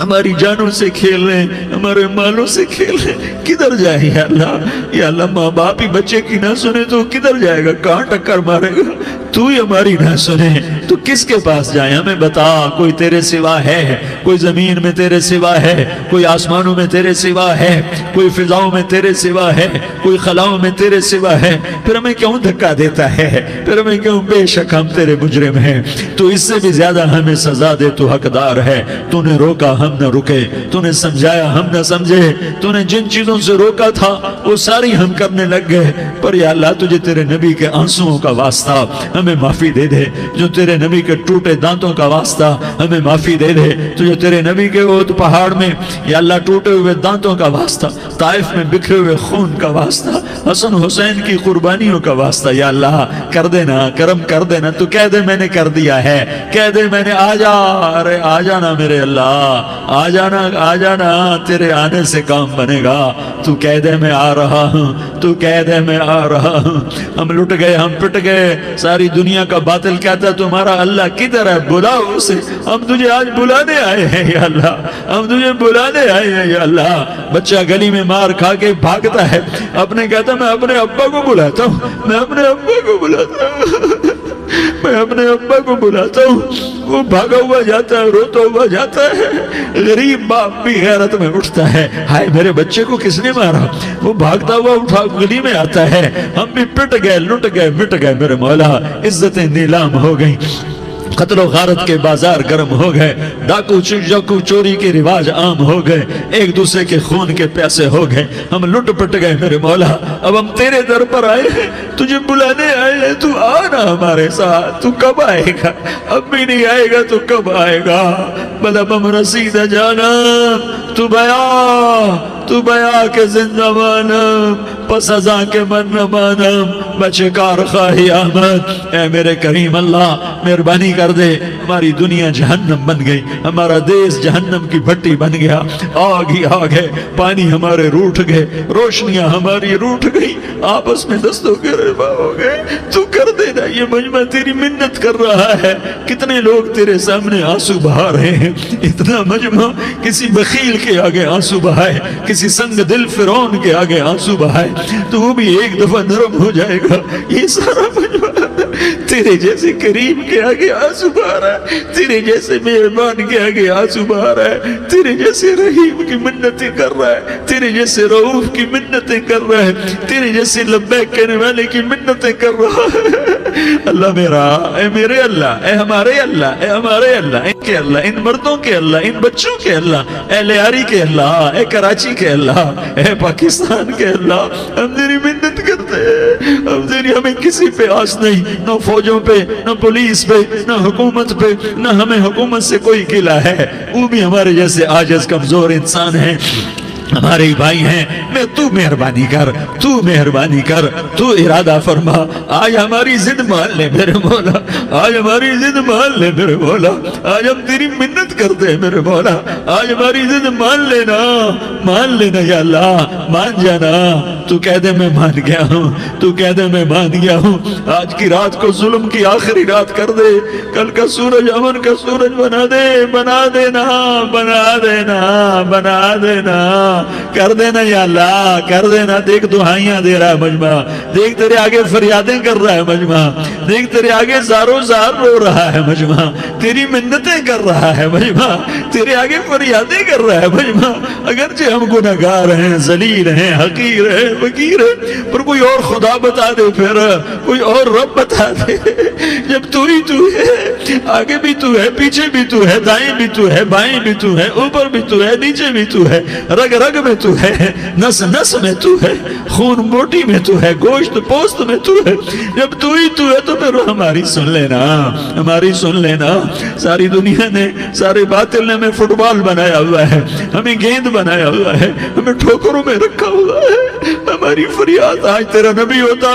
ہماری جانوں سے کھیل رہے ہیں، ہمارے مالوں سے کھیل رہے ہیں، کدھر جائے یا اللہ؟ یا اللہ ماں باپ ہی بچے کی نہ سنے تو کدھر جائے گا، کہاں ٹکر مارے گا؟ تو ہی ہماری نہ سنے تو کس کے پاس جائیں؟ ہمیں بتا، کوئی تیرے سوا ہے؟ کوئی زمین میں تیرے سوا ہے؟ کوئی آسمانوں میں تیرے سوا ہے؟ کوئی فضاؤں میں تیرے سوا ہے؟ کوئی خلاؤں میں تیرے سوا ہے؟ پھر ہمیں کیوں دھکا دیتا ہے؟ پھر ہمیں کیوں؟ بے شک ہم تیرے مجرم ہیں، تو اس سے بھی زیادہ ہمیں سزا دے، تو حقدار ہے۔ تو نے روکا ہم نہ رکے، تو نے سمجھایا ہم نہ سمجھے، تو نے جن چیزوں سے روکا تھا وہ ساری ہم کرنے لگ گئے، پر یا اللہ تجھے تیرے نبی کے آنسوؤں کا واسطہ ہمیں معافی دے دے، جو تیرے نبی کے ٹوٹے دانتوں کا واسطہ ہمیں معافی دے دے، تجھے تیرے نبی کے وہ پہاڑ میں یا اللہ ٹوٹے ہوئے دانتوں کا واسطہ، طائف میں بکھرے ہوئے خون کا واسطہ، حسن حسین کی قربانیوں کا واسطہ یا اللہ کر دینا، کرم کر دینا۔ تو کہہ دے میں نے کر دیا ہے، کہہ دے میں نے، آ جا، ارے آ جانا میرے اللہ، آ جانا، آ جانا، تیرے آنے سے کام بنے گا۔ تو کہہ دے میں آ رہا ہوں، تو کہہ دے میں آ رہا ہوں۔ ہم لٹ گئے، ہم پٹ گئے، ساری دنیا کا باطل کہتا ہے تمہارا اللہ کدھر ہے، بلاؤ اسے، ہم تجھے آج بلانے آئے ہیں یا اللہ، ہم تجھے بلانے آئے ہیں یا اللہ۔ بچہ گلی میں مار کھا کے بھاگتا ہے، اپنے کہتا میں اپنے ابا کو بلاتا ہوں، میں اپنے ابا کو بلاتا ہوں، میں اپنے ابا کو بلاتا ہوں، وہ بھاگا ہوا جاتا ہے، روتا ہوا جاتا ہے۔ غریب باپ بھی غیرت میں اٹھتا ہے، ہائے میرے بچے کو کس نے مارا، وہ بھاگتا ہوا اٹھا گلی میں آتا ہے۔ ہم بھی پٹ گئے، لٹ گئے، مٹ گئے میرے مولا، عزتیں نیلام ہو گئیں، قتل و غارت کے بازار گرم ہو گئے، ڈاکو چوری کے رواج عام ہو گئے، ایک دوسرے کے خون کے پیاسے ہو گئے، ہم لٹ پٹ گئے میرے مولا۔ اب ہم تیرے در پر آئے ہیں، تجھے بلانے آئے ہیں، تو آنا ہمارے ساتھ۔ تو کب آئے گا؟ اب بھی نہیں آئے گا تو کب آئے گا؟ بلبم رسید جانم تو بیا کے زندہ مانم، پس ازاں کے من نہ مانم، بچے کار خواہی آمد۔ اے میرے کریم اللہ مہربانی کر دے، ہماری دنیا جہنم بن گئی، ہمارا دیس جہنم کی بھٹی بن گیا، آگ ہی آگ ہے، پانی ہمارے روٹھ گئے، روشنیاں ہماری روٹھ گئی، آپس میں دستوں کے ربا ہو گئے۔ تو کر دینا، یہ مجمع تیری منت کر رہا ہے، کتنے لوگ تیرے سامنے آنسو بہا رہے ہیں، اتنا مجمع کسی بخیل کے آگے آنسو بہائے، کسی سنگ دل فرعون کے آگے آنسو بہائے تو وہ بھی ایک دفعہ نرم ہو جائے گا۔ یہ سارا مجمع تیرے جیسے کریم کے آگے آنسو بہا رہا ہے، تیرے جیسے مہربان کے آگے آنسو بہا رہا ہے، تیرے جیسے رحیم کی منتیں کر رہا ہے، تیرے جیسے رؤوف کی منتیں کر رہا ہے، تیرے جیسے لبیک کہنے والے کی منتیں کر رہا ہے۔ اللہ میرا، اے میرے اللہ، اے ہمارے اللہ، اے ہمارے اللہ، ان کے اللہ، ان مردوں کے اللہ، ان بچوں کے اللہ، اے لیاری کے اللہ، اے کراچی کے اللہ، اے پاکستان کے اللہ، ہم تیری منت کرتے ہیں، اب تیری ہمیں کسی پہ آس نہیں، نہ فوجوں پہ، نہ پولیس پہ، نہ حکومت پہ، نہ ہمیں حکومت سے کوئی قلع ہے، وہ بھی ہمارے جیسے عاجز کمزور انسان ہیں، ہمارے بھائی ہیں۔ میں تو مہربانی کر، تو مہربانی کر، تو ارادہ فرما، آج ہماری ضد مان لے میرے مولا، آج ہماری ضد مان لے میرے مولا، آج ہم تیری منت کرتے ہیں میرے مولا، آج ہماری ضد مان لینا یا اللہ، مان جانا۔ تو کہہ دے میں مان گیا ہوں، تو کہہ دے میں مان گیا ہوں، آج کی رات کو ظلم کی آخری رات کر دے، کل کا سورج امن کا سورج بنا دے، بنا دینا، بنا دینا، بنا دینا، کر دینا یا اللہ، کر دینا۔ دیکھ دعائیاں دے رہا ہے مجمع، دیکھ تیرے آگے فریادیں کر رہا ہے مجمع، دیکھ تیرے آگے زارو زار رو رہا ہے مجمع، تیری منتیں کر رہا ہے مجمع، تیرے آگے فریادیں کر رہا ہے مجمع۔ اگرچہ ہم گناہگار ہیں، ذلیل ہیں، حقیر ہیں، فقیر ہیں، پر کوئی اور خدا بتا دے، پھر کوئی اور رب بتا دے۔ جب تو ہی تو ہے، آگے بھی تو ہے، پیچھے بھی تو ہے، دائیں بھی تو ہے، بائیں بھی تو ہے، اوپر بھی تو ہے، نیچے بھی تو ہے، رگ رگ میں تو ہے، نس نس میں تو ہے، خون موٹی میں تو ہے، گوشت پوست میں تو ہے۔ جب تو ہی تو ہے تو پھر ہماری سن لینا، ہماری سن لینا۔ ساری دنیا نے، سارے باطل نے ہمیں فٹ بال بنایا ہوا ہے، ہمیں گیند بنایا ہوا ہے، ہمیں ٹھوکروں میں رکھا ہوا ہے۔ ہماری فریاد، آج تیرا نبی ہوتا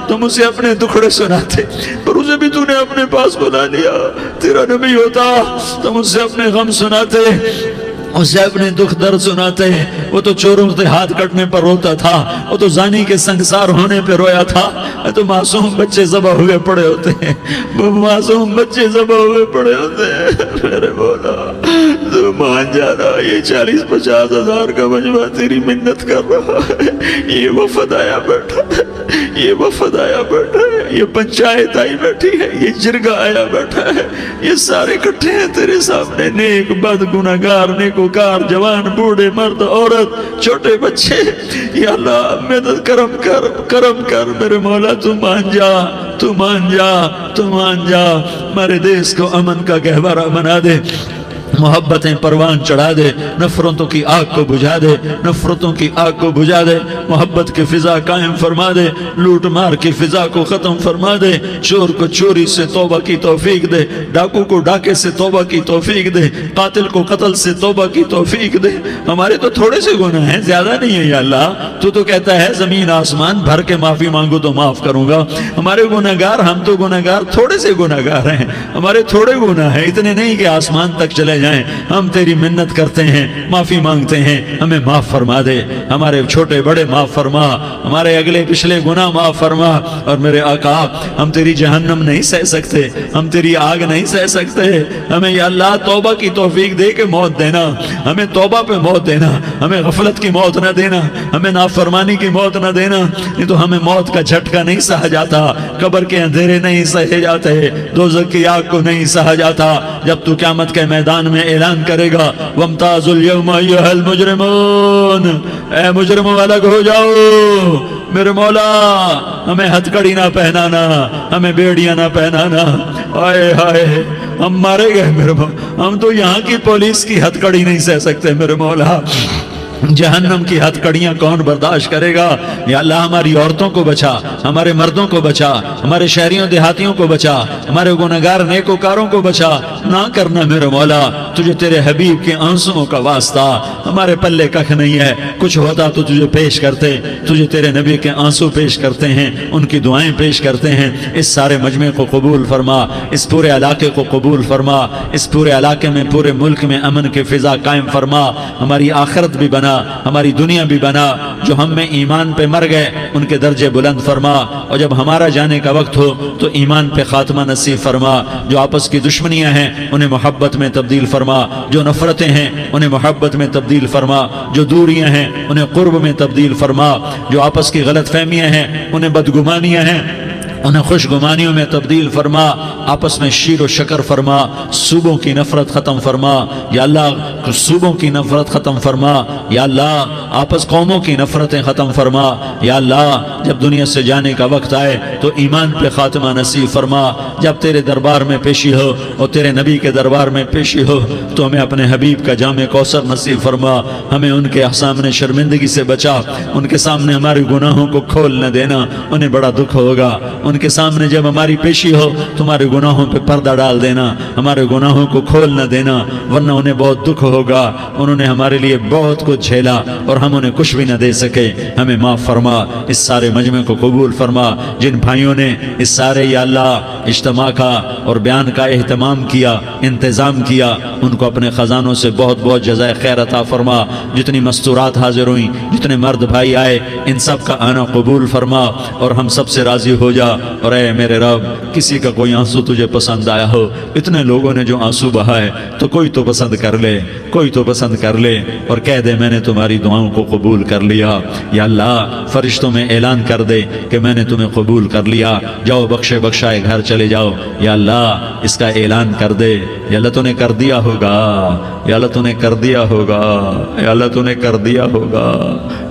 تم اسے اپنے دکھڑے سناتے، پر اسے بھی تو نے اپنے پاس بنا لیا۔ تیرا نبی ہوتا تم اسے اپنے غم سناتے، اسے اپنے دکھ درد سناتے۔ وہ تو چوروں سے ہاتھ کٹنے پر روتا تھا، وہ تو زانی کے سنگسار ہونے پہ رویا تھا، تو معصوم بچے ذبح ہوئے پڑے ہوتے ہیں، وہ معصوم بچے ذبح ہوئے پڑے ہوتے ہیں۔ میرے مولا تو مان جانا، یہ 40-50 ہزار کا مجمع تیری منت کر رہا ہے، یہ وفد آیا بیٹھا ہے، یہ وفد آیا بیٹھا ہے، یہ پنچایت آئی بیٹھی ہے، یہ جرگہ آیا بیٹھا ہے، یہ سارے اکٹھے ہیں تیرے سامنے، نیک بد گناہگار نیکوکار، جوان بوڑھے مرد عورت چھوٹے بچے۔ یا اللہ مدد کرم کر، کرم کر میرے مولا، تو مان جا، تو مان جا، تو مان جا۔ ہمارے دیس کو امن کا گہوارہ بنا دے، محبتیں پروان چڑھا دے، نفرتوں کی آگ کو بجھا دے، نفرتوں کی آگ کو بجھا دے، محبت کی فضا قائم فرما دے، لوٹ مار کی فضا کو ختم فرما دے، چور کو چوری سے توبہ کی توفیق دے، ڈاکو کو ڈاکے سے توبہ کی توفیق دے، قاتل کو قتل سے توبہ کی توفیق دے۔ ہمارے تو تھوڑے سے گناہ ہیں، زیادہ نہیں ہے یا اللہ، تو کہتا ہے زمین آسمان بھر کے معافی مانگو تو معاف کروں گا۔ ہمارے گناہگار، ہم تو گناہگار تھوڑے سے گناہگار ہیں، ہمارے تھوڑے گناہ ہیں، اتنے نہیں کہ آسمان تک چلے جائیں۔ ہم تیری منت کرتے ہیں، معافی مانگتے ہیں، ہمیں معاف فرما دے، ہمارے چھوٹے بڑے معاف فرما، ہمارے اگلے پچھلے گناہ معاف فرما۔ اور میرے آقا ہم تیری جہنم نہیں سہ سکتے، ہم تیری آگ نہیں سہ سکتے، ہمیں یا اللہ توبہ کی توفیق دے کے موت دینا، ہمیں توبہ پہ موت دینا، ہمیں غفلت کی موت نہ دینا، ہمیں نافرمانی کی موت نہ دینا، نہیں تو ہمیں موت کا جھٹکا نہیں سہا جاتا، قبر کے اندھیرے نہیں سہے جاتے، دوزخ کی آگ کو نہیں سہا جاتا۔ جب تو قیامت کے میدان میں اعلان کرے گا وَامْتَازُوا الْيَوْمَ أَيُّهَا الْمُجْرِمُونَ، اے مجرموں الگ ہو جاؤ۔ میرے مولا ہمیں ہتھ کڑی نہ پہنانا، ہمیں بیڑیاں نہ پہنانا، آئے ہائے ہم مارے گئے میرے مولا، ہم تو یہاں کی پولیس کی ہتھ کڑی نہیں سہ سکتے میرے مولا، جہنم کی ہتھ کڑیاں کون برداشت کرے گا؟ یا اللہ ہماری عورتوں کو بچا، ہمارے مردوں کو بچا، ہمارے شہریوں دیہاتیوں کو بچا، ہمارے گناہگار نیکوکاروں کو بچا۔ نہ کرنا میرے مولا، تجھے تیرے حبیب کے آنسوؤں کا واسطہ، ہمارے پلے ککھ نہیں ہے، کچھ ہوتا تو تجھے پیش کرتے، تجھے تیرے نبی کے آنسو پیش کرتے ہیں، ان کی دعائیں پیش کرتے ہیں۔ اس سارے مجمع کو قبول فرما، اس پورے علاقے کو قبول فرما، اس پورے علاقے میں، پورے ملک میں امن کی فضا قائم فرما، ہماری آخرت بھی بنا، ہماری دنیا بھی بنا۔ جو ہم میں ایمان پہ مر گئے ان کے درجے بلند فرما، اور جب ہمارا جانے کا وقت ہو تو ایمان پہ خاتمہ نصیب فرما۔ جو آپس کی دشمنیاں ہیں انہیں محبت میں تبدیل فرما، جو نفرتیں ہیں انہیں محبت میں تبدیل فرما، جو دوریاں ہیں انہیں قرب میں تبدیل فرما، جو آپس کی غلط فہمیاں ہیں انہیں بدگمانیاں ہیں انہیں خوش گمانیوں میں تبدیل فرما، آپس میں شیر و شکر فرما، صوبوں کی نفرت ختم فرما یا اللہ، صوبوں کی نفرت ختم فرما یا اللہ، آپس قوموں کی نفرتیں ختم فرما یا اللہ۔ جب دنیا سے جانے کا وقت آئے تو ایمان پہ خاتمہ نصیب فرما. جب تیرے دربار میں پیشی ہو اور تیرے نبی کے دربار میں پیشی ہو تو ہمیں اپنے حبیب کا جام کوثر نصیب فرما. ہمیں ان کے سامنے شرمندگی سے بچا. ان کے سامنے ہمارے گناہوں کو کھول نہ دینا، انہیں بڑا دکھ ہوگا. ان کے سامنے جب ہماری پیشی ہو تمہارے گناہوں پہ پردہ ڈال دینا، ہمارے گناہوں کو کھول نہ دینا، ورنہ انہیں بہت دکھ ہوگا. انہوں نے ہمارے لیے بہت کچھ جھیلا اور ہم انہیں کچھ بھی نہ دے سکے. ہمیں معاف فرما. اس سارے مجمع کو قبول فرما. جن بھائیوں نے اس سارے یا اللہ اجتماع کا اور بیان کا اہتمام کیا، انتظام کیا، ان کو اپنے خزانوں سے بہت بہت جزائے خیر عطا فرما. جتنی مستورات حاضر ہوئیں، جتنے مرد بھائی آئے، ان سب کا آنا قبول فرما اور ہم سب سے راضی ہو جا. اور اے میرے رب، کسی کا کوئی آنسو تجھے پسند آیا ہو، اتنے لوگوں نے جو آنسو بہائے، تو کوئی تو پسند کر لے، کوئی تو پسند کر لے اور کہہ دے میں نے تمہاری دعاؤں کو قبول کر لیا. یا اللہ فرشتوں میں اعلان کر دے کہ میں نے تمہیں قبول کر لیا. جاؤ بخشے بخشائے گھر چلے جاؤ. یا اللہ اس کا اعلان کر دے. یا اللہ تو نے کر دیا ہوگا، یا اللہ تو نے کر دیا ہوگا، یا اللہ تو نے کر دیا ہوگا.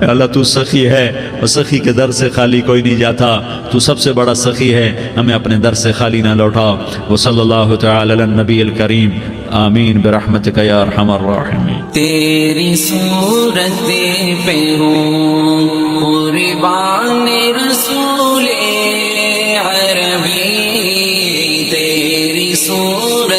یا اللہ تو سخی ہے اور سخی کے در سے خالی کوئی نہیں جاتا. تو سب سے بڑا سخی ہے، ہمیں اپنے در سے خالی نہ لوٹا. وصلی اللہ تعالی علی النبی الکریم. آمین برحمتک یا ارحم الراحمین. تیری صورت پہ ہوں قربان رسول عربی، تیری صورت